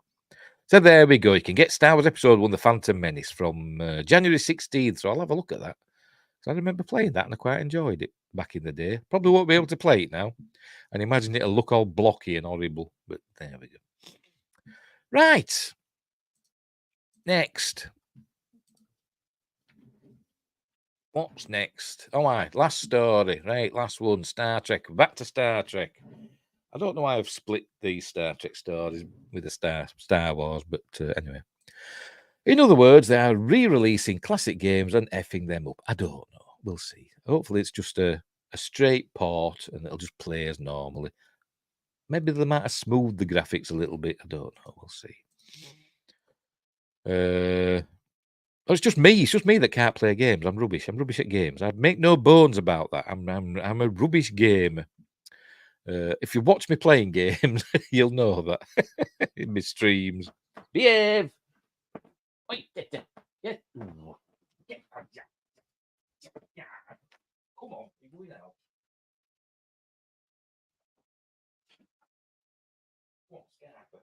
so there we go. You can get Star Wars Episode 1, The Phantom Menace, from January 16th. So I'll have a look at that. So I remember playing that, and I quite enjoyed it back in the day. Probably won't be able to play it now, and imagine it'll look all blocky and horrible. But there we go. Right. Next. What's next? All right, last story. Right, last one. Star Trek. Back to Star Trek. I don't know why I've split these Star Trek stories with the Star Wars, but anyway. In other words, they are re-releasing classic games and effing them up. I don't know. We'll see. Hopefully it's just a straight port and it'll just play as normally. Maybe they might have smoothed the graphics a little bit. I don't know. We'll see. Oh, it's just me. It's just me that can't play games. I'm rubbish. I'm rubbish at games. I make no bones about that. I'm a rubbish gamer. If you watch me playing games, you'll know that in my streams. Behave. Wait, yeah. Come on, you're going out. What's going to happen?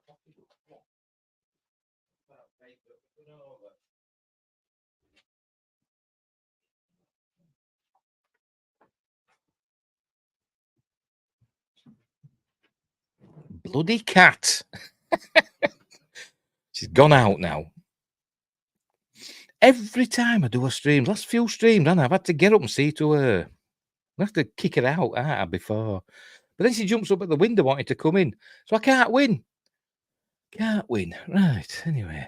bloody cat. She's gone out now. Every time I do a stream, last few streams, I've had to get up and see to her. I have to kick her out before. But then she jumps up at the window wanting to come in. So I can't win. Can't win. Right, anyway.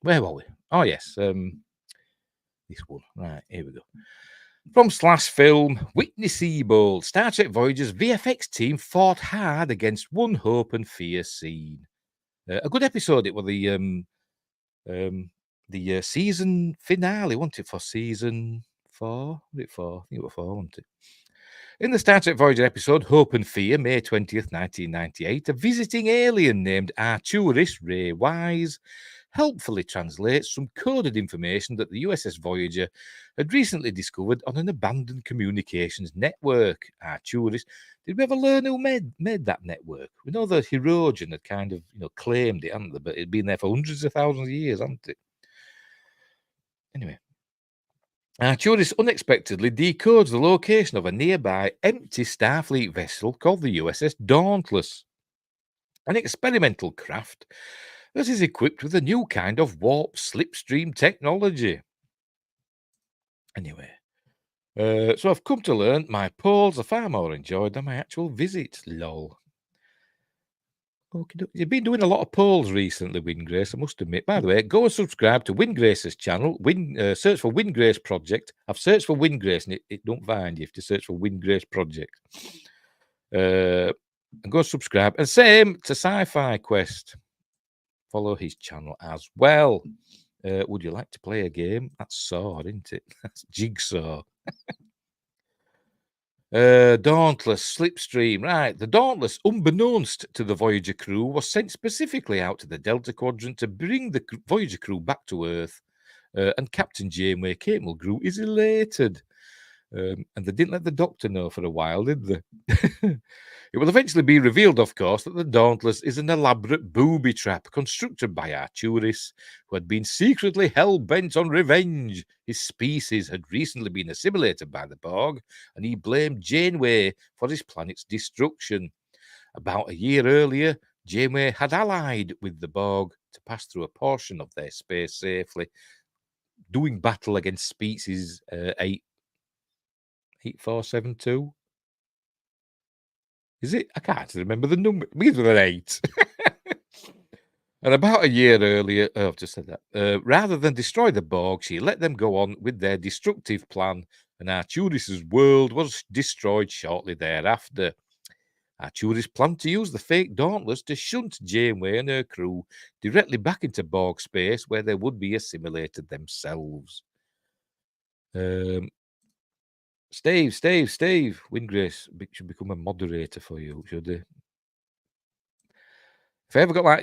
Where were we? Oh, yes. This one. Right, here we go. From Slash Film, Whitney Seibold, Star Trek Voyager's VFX team fought hard against one hope and fear scene. A good episode. It was the season finale, wasn't it, for season 4? Was it 4? I think it was 4, wasn't it? In the Star Trek Voyager episode Hope and Fear, May 20th, 1998, a visiting alien named Arturis Ray Wise helpfully translates some coded information that the USS Voyager had recently discovered on an abandoned communications network. Arturis, did we ever learn who made that network? We know that Hirogen had kind of claimed it, hadn't they? But it'd been there for hundreds of thousands of years, hadn't it? Anyway. Arturis unexpectedly decodes the location of a nearby empty Starfleet vessel called the USS Dauntless, an experimental craft that is equipped with a new kind of warp slipstream technology. Anyway, so I've come to learn my polls are far more enjoyed than my actual visit, lol. Okay, you've been doing a lot of polls recently, Wingrace, I must admit. By the way, go and subscribe to Wingrace's channel. Search for Wingrace Project. I've searched for Wingrace and it don't find you. You have to search for Wingrace Project. And go and subscribe. And same to Sci-Fi Quest. Follow his channel as well. Would you like to play a game? That's Saw, isn't it? That's Jigsaw. Dauntless, Slipstream. Right, the Dauntless, unbeknownst to the Voyager crew, was sent specifically out to the Delta Quadrant to bring the Voyager crew back to Earth. And Captain Janeway Cable Crew is elated. And they didn't let the Doctor know for a while, did they? It will eventually be revealed, of course, that the Dauntless is an elaborate booby trap constructed by Arturis, who had been secretly hell-bent on revenge. His species had recently been assimilated by the Borg, and he blamed Janeway for his planet's destruction. About a year earlier, Janeway had allied with the Borg to pass through a portion of their space safely, doing battle against species 8472. Is it? I can't remember the number. Begins with an 8. And about a year earlier, I've just said that. Rather than destroy the Borg, she let them go on with their destructive plan, and Arturis' world was destroyed shortly thereafter. Arturis planned to use the fake Dauntless to shunt Janeway and her crew directly back into Borg space, where they would be assimilated themselves. Steve, Wingrace should become a moderator for you, should he? If I ever got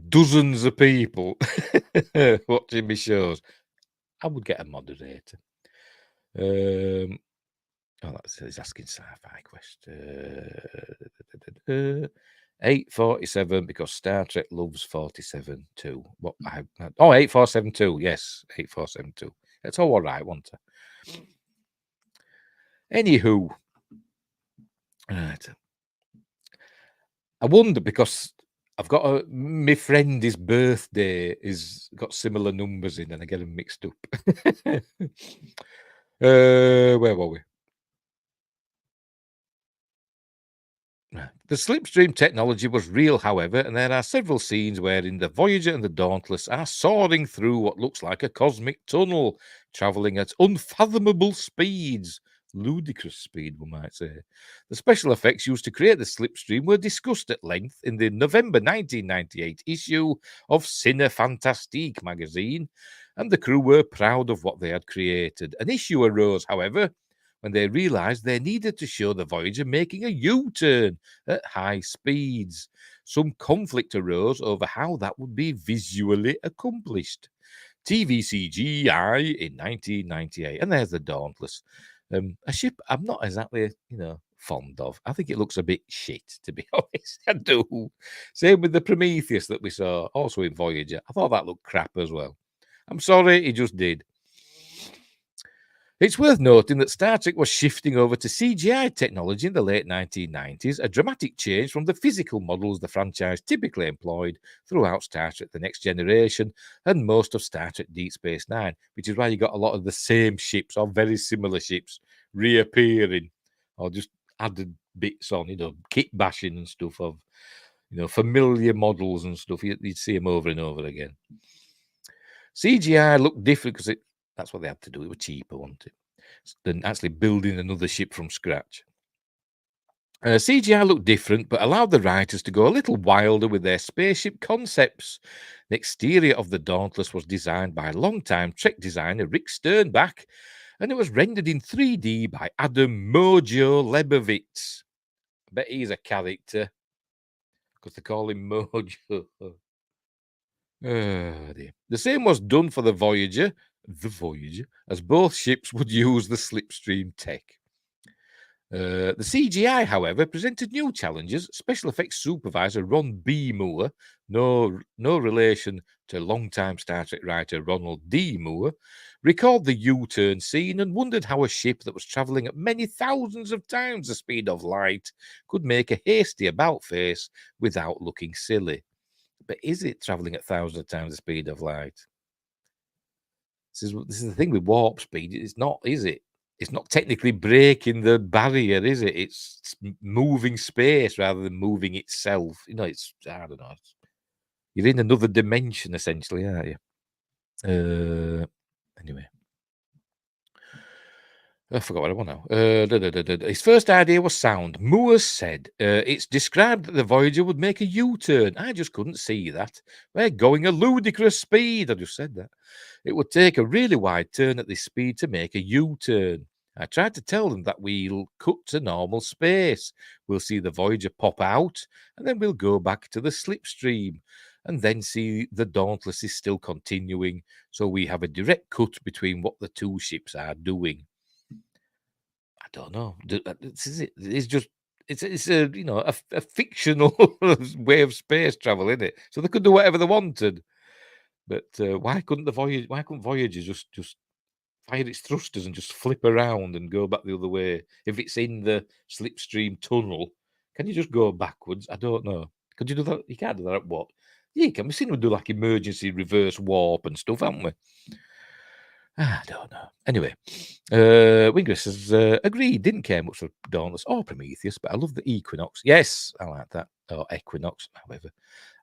dozens of people watching my shows, I would get a moderator. He's asking Sci-Fi Quest. 847 because Star Trek loves 47 too. 8472. Yes, 8472. It's all right, wasn't it? Anywho, right. I wonder because I've got my friend, his birthday is got similar numbers in, and I get them mixed up. Where were we? The slipstream technology was real, however, and there are several scenes wherein the Voyager and the Dauntless are soaring through what looks like a cosmic tunnel, travelling at unfathomable speeds. Ludicrous speed, we might say. The special effects used to create the slipstream were discussed at length in the November 1998 issue of Cine Fantastique magazine, and the crew were proud of what they had created. An issue arose, however, when they realised they needed to show the Voyager making a U-turn at high speeds. Some conflict arose over how that would be visually accomplished. TVCGI in 1998, and there's the Dauntless. A ship I'm not exactly, fond of. I think it looks a bit shit, to be honest. I do. Same with the Prometheus that we saw, also in Voyager. I thought that looked crap as well. I'm sorry, it just did. It's worth noting that Star Trek was shifting over to CGI technology in the late 1990s, a dramatic change from the physical models the franchise typically employed throughout Star Trek The Next Generation and most of Star Trek Deep Space Nine, which is why you got a lot of the same ships or very similar ships reappearing or just added bits on, kit bashing and stuff of, familiar models and stuff. You'd see them over and over again. CGI looked different because that's what they had to do. It was cheaper, wasn't it? Than actually building another ship from scratch. CGI looked different, but allowed the writers to go a little wilder with their spaceship concepts. The exterior of the Dauntless was designed by longtime Trek designer Rick Sternbach, and it was rendered in 3D by Adam Mojo Lebovitz. I bet he's a character, because they call him Mojo. Oh, dear. The same was done for the Voyager, as both ships would use the slipstream tech. The CGI, however, presented new challenges. Special effects supervisor Ron B. Moore, no relation to longtime Star Trek writer Ronald D. Moore, recalled the U-turn scene and wondered how a ship that was travelling at many thousands of times the speed of light could make a hasty about-face without looking silly. But is it travelling at thousands of times the speed of light? This is the thing with warp speed. It's not, is it? It's not technically breaking the barrier, is it? It's moving space rather than moving itself. It's, I don't know. You're in another dimension, essentially, aren't you? Anyway. I forgot what I want now. His first idea was sound. Moore said, it's described that the Voyager would make a U-turn. I just couldn't see that. We're going a ludicrous speed. I just said that. It would take a really wide turn at this speed to make a U-turn. I tried to tell them that we'll cut to normal space. We'll see the Voyager pop out, and then we'll go back to the slipstream, and then see the Dauntless is still continuing, so we have a direct cut between what the two ships are doing. I don't know. This is it. It's just it's a fictional way of space travel, isn't it? So they could do whatever they wanted. But why couldn't Voyager just fire its thrusters and just flip around and go back the other way? If it's in the slipstream tunnel, can you just go backwards? I don't know. Could you do that? You can't do that at what? Yeah, you can. We've seen them do like emergency reverse warp and stuff, haven't we? I don't know. Anyway, Wingress has agreed, didn't care much for Dauntless or Prometheus, but I love the Equinox. Yes, I like that. Or Equinox, however.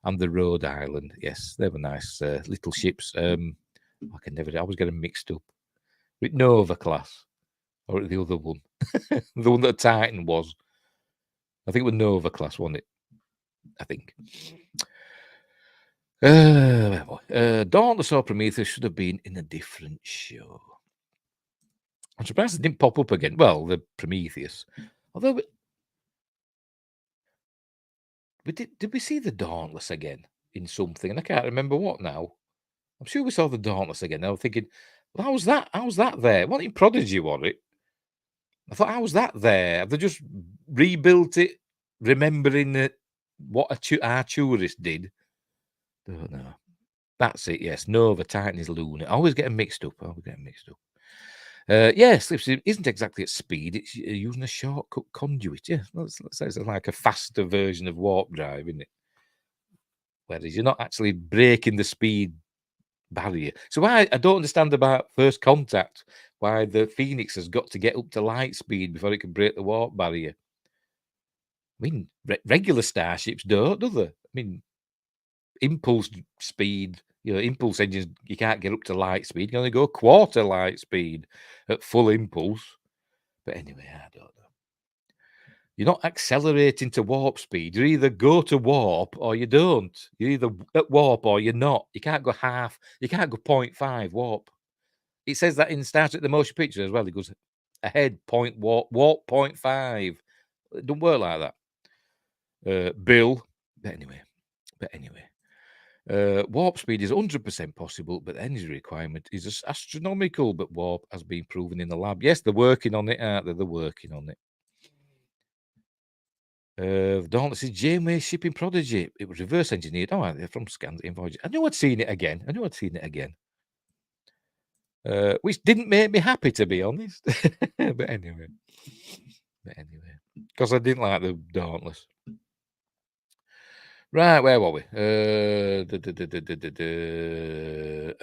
And the Rhode Island. Yes, they were nice little ships. I always get them mixed up. With Nova class. Or the other one. The one that Titan was. I think it was Nova class, wasn't it? I think. Dauntless or Prometheus should have been in a different show. I'm surprised it didn't pop up again. Well, the Prometheus. Although, did we see the Dauntless again in something? And I can't remember what now. I'm sure we saw the Dauntless again. I was thinking, well, how's that? How's that there? What in Prodigy was it? I thought, how's that there? Have they just rebuilt it, remembering that what our tourist did? Don't know. That's it. Yes, Nova Titan is Lunar. I always get them mixed up. Yes, slipstream isn't exactly at speed. It's using a shortcut conduit. Yeah, let's say it's like a faster version of warp drive, isn't it? Whereas you're not actually breaking the speed barrier. So I don't understand about First Contact, why the Phoenix has got to get up to light speed before it can break the warp barrier. I mean, regular starships don't, do they? I mean, impulse speed, impulse engines, you can't get up to light speed. You can only go quarter light speed at full impulse. But anyway, I don't know. You're not accelerating to warp speed. You either go to warp or you don't. You're either at warp or you're not. You can't go half. You can't go 0.5 warp. It says that in Star Trek the Motion Picture as well. It goes ahead, warp 0.5. It don't work like that. Bill. But anyway. Warp speed is 100% possible, but the energy requirement is astronomical. But warp has been proven in the lab. Yes, they're working on it, aren't they? They're working on it. Dauntless is Janeway shipping Prodigy. It was reverse engineered. Oh, they're from scans in Voyager. I knew I'd seen it again. which didn't make me happy, to be honest. But anyway, because I didn't like the Dauntless. Right, where were we? And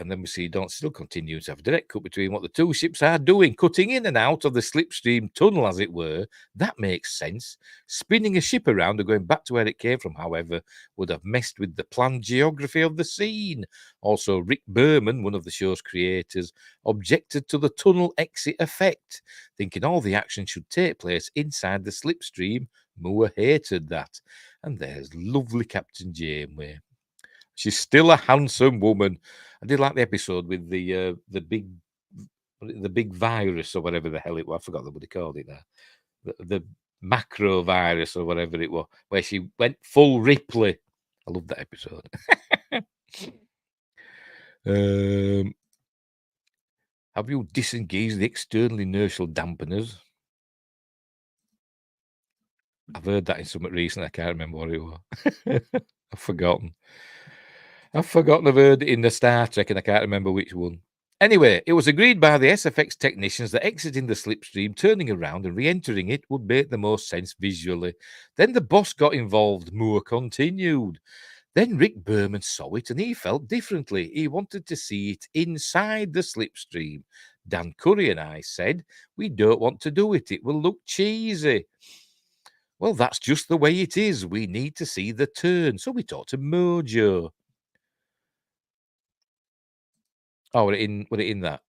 then we see Daunt still continues to have a direct cut between what the two ships are doing, cutting in and out of the slipstream tunnel, as it were. That makes sense. Spinning a ship around and going back to where it came from, however, would have messed with the planned geography of the scene. Also, Rick Berman, one of the show's creators, objected to the tunnel exit effect, thinking all the action should take place inside the slipstream. Moore hated that. And there's lovely Captain Janeway. She's still a handsome woman. I did like the episode with the big virus or whatever the hell it was. I forgot what they called it now. The macro virus or whatever it was, where she went full Ripley. I love that episode. Have you disengaged the external inertial dampeners? I've heard that in something recently. I can't remember what it was. I've forgotten. I've heard it in the Star Trek, and I can't remember which one. Anyway, it was agreed by the SFX technicians that exiting the slipstream, turning around and re-entering it would make the most sense visually. Then the boss got involved, Moore continued. Then Rick Berman saw it and he felt differently. He wanted to see it inside the slipstream. Dan Curry and I said, we don't want to do it. It will look cheesy. Well, that's just the way it is. We need to see the turn. So we talked to Mojo. Oh, were it in that?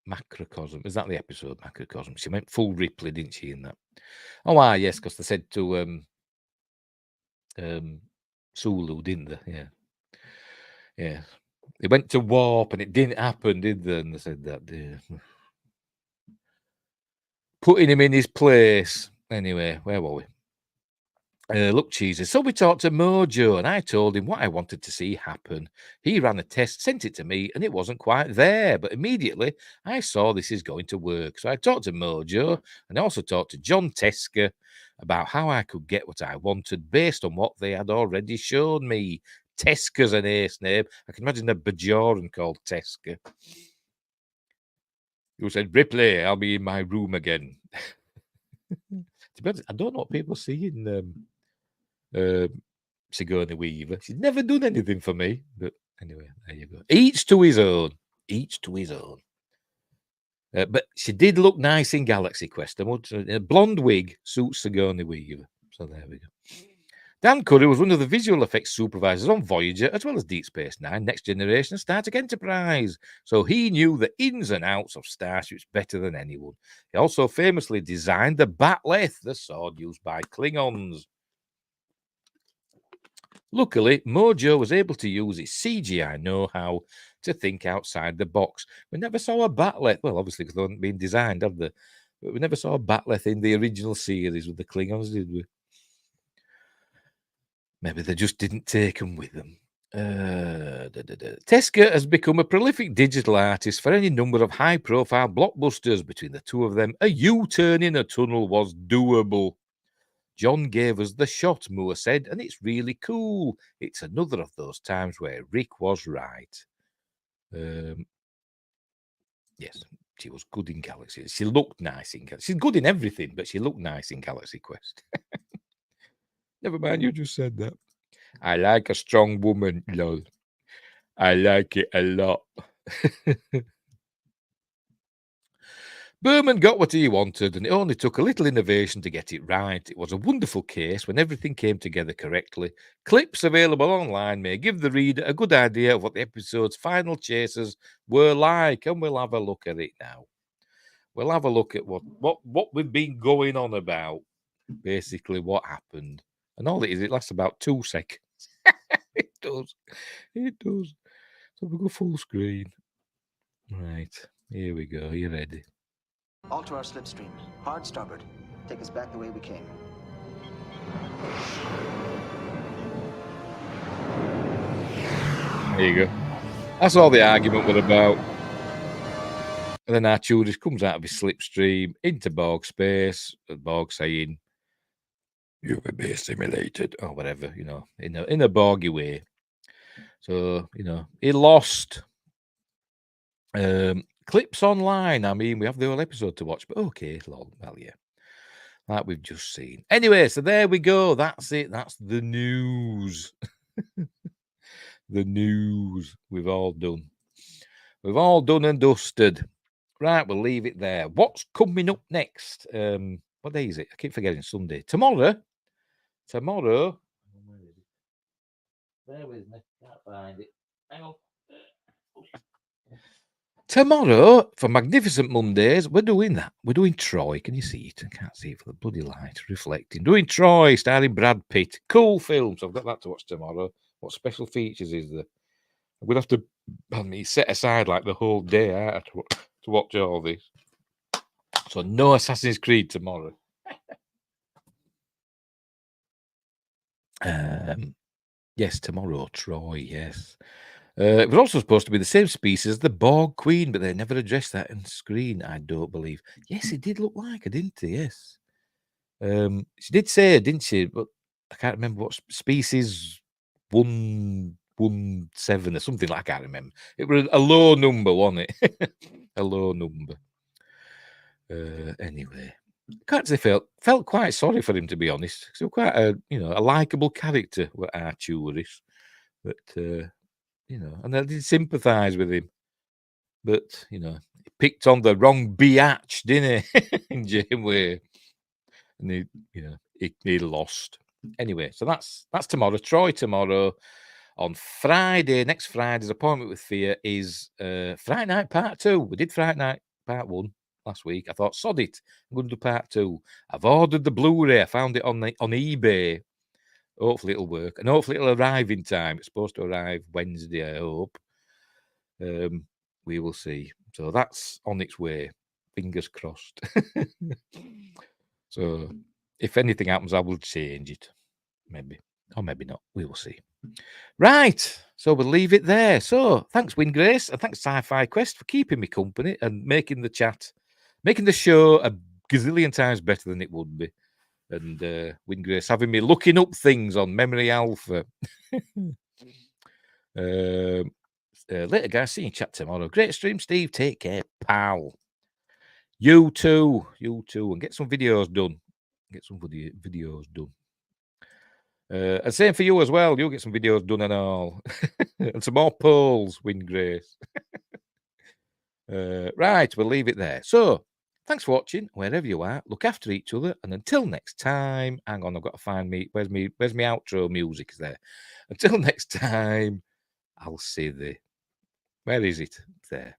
Macrocosm. Is that the episode, Macrocosm? She meant full Ripley, didn't she, in that? Oh, yes, because they said to Sulu, didn't they? Yeah. Yeah. They went to warp and it didn't happen, did they? And they said that. Putting him in his place. Anyway, where were we? Look cheesy. So we talked to Mojo and I told him what I wanted to see happen. He ran a test, sent it to me, and it wasn't quite there. But immediately I saw this is going to work. So I talked to Mojo and I also talked to John Tesker about how I could get what I wanted based on what they had already shown me. Tesker's an ace name. I can imagine a Bajoran called Tesker. Who said, Ripley, I'll be in my room again. I don't know what people see in Sigourney Weaver. She's never done anything for me. But anyway, there you go. Each to his own. Each to his own. But she did look nice in Galaxy Quest. A blonde wig suits Sigourney Weaver. So there we go. Dan Curry was one of the visual effects supervisors on Voyager, as well as Deep Space Nine, Next Generation, and Star Trek Enterprise. So he knew the ins and outs of starships better than anyone. He also famously designed the Batleth, the sword used by Klingons. Luckily, Mojo was able to use its CGI know-how to think outside the box. We never saw a Batleth. Well, obviously, because they hadn't been designed, have they? But we never saw a Batleth in the original series with the Klingons, did we? Maybe they just didn't take them with them. Tesker has become a prolific digital artist for any number of high-profile blockbusters. Between the two of them, a U-turn in a tunnel was doable. John gave us the shot, Moore said, and it's really cool. It's another of those times where Rick was right. Yes, she was good in Galaxy. She looked nice in Galaxy. She's good in everything, but she looked nice in Galaxy Quest. Never mind, you just said that. I like a strong woman, lol. I like it a lot. Berman got what he wanted, and it only took a little innovation to get it right. It was a wonderful case when everything came together correctly. Clips available online may give the reader a good idea of what the episode's final chases were like, and we'll have a look at it now. We'll have a look at what we've been going on about, basically what happened. And all it is, it lasts about 2 seconds. It does. It does. So we'll go full screen. Right, here we go. Are you ready? Alter our slipstream. Hard starboard. Take us back the way we came. There you go. That's all the argument was about. And then Arturis comes out of his slipstream into Borg space. Borg saying, "You will be assimilated," or whatever, in a Borgy way. So, he lost. Clips online. I mean, we have the whole episode to watch, but okay, well, yeah. Like we've just seen. Anyway, so there we go. That's it. That's the news. The news we've all done. We've all done and dusted. Right, we'll leave it there. What's coming up next? What day is it? I keep forgetting. Sunday. Tomorrow. Bear with me. Can't find it. Hang on. Tomorrow, for Magnificent Mondays, we're doing that. We're doing Troy. Can you see it? I can't see it for the bloody light reflecting. Doing Troy, starring Brad Pitt. Cool film. So I've got that to watch tomorrow. What special features is there? I'm going to have to set aside like the whole day to watch all this. So no Assassin's Creed tomorrow. Yes, tomorrow, Troy, yes. It was also supposed to be the same species as the Borg Queen, but they never addressed that on screen, I don't believe. Yes, it did look like her, didn't it? Yes. She did say, didn't she? But I can't remember what species 117 or something like I can't remember. It was a low number, wasn't it? A low number. Anyway. Can't say felt quite sorry for him, to be honest. So quite a likable character with Arturis. But and I did sympathise with him. But he picked on the wrong biatch, didn't he? In Janeway. And he lost. Anyway, so that's tomorrow. Troy tomorrow. On Friday, next Friday's Appointment with Fear is Friday Night Part 2. We did Friday Night Part 1 last week. I thought, sod it, I'm going to do Part 2. I've ordered the Blu-ray. I found it on eBay. Hopefully it'll work. And hopefully it'll arrive in time. It's supposed to arrive Wednesday, I hope. We will see. So that's on its way. Fingers crossed. So if anything happens, I will change it. Maybe. Or maybe not. We will see. Right. So we'll leave it there. So thanks, Wingrace, and thanks, Sci-Fi Quest, for keeping me company and making the show a gazillion times better than it would be. And Wingrace having me looking up things on Memory Alpha. Later, guys. See you in chat tomorrow. Great stream, Steve. Take care, pal. You too. And get some videos done. Videos done. And same for you as well. You'll get some videos done and all. And some more polls, Wingrace. Right, we'll leave it there. So, thanks for watching, wherever you are. Look after each other. And until next time, hang on, I've got to find me. Where's my outro music? Is there? Until next time, I'll see thee. Where is it? There.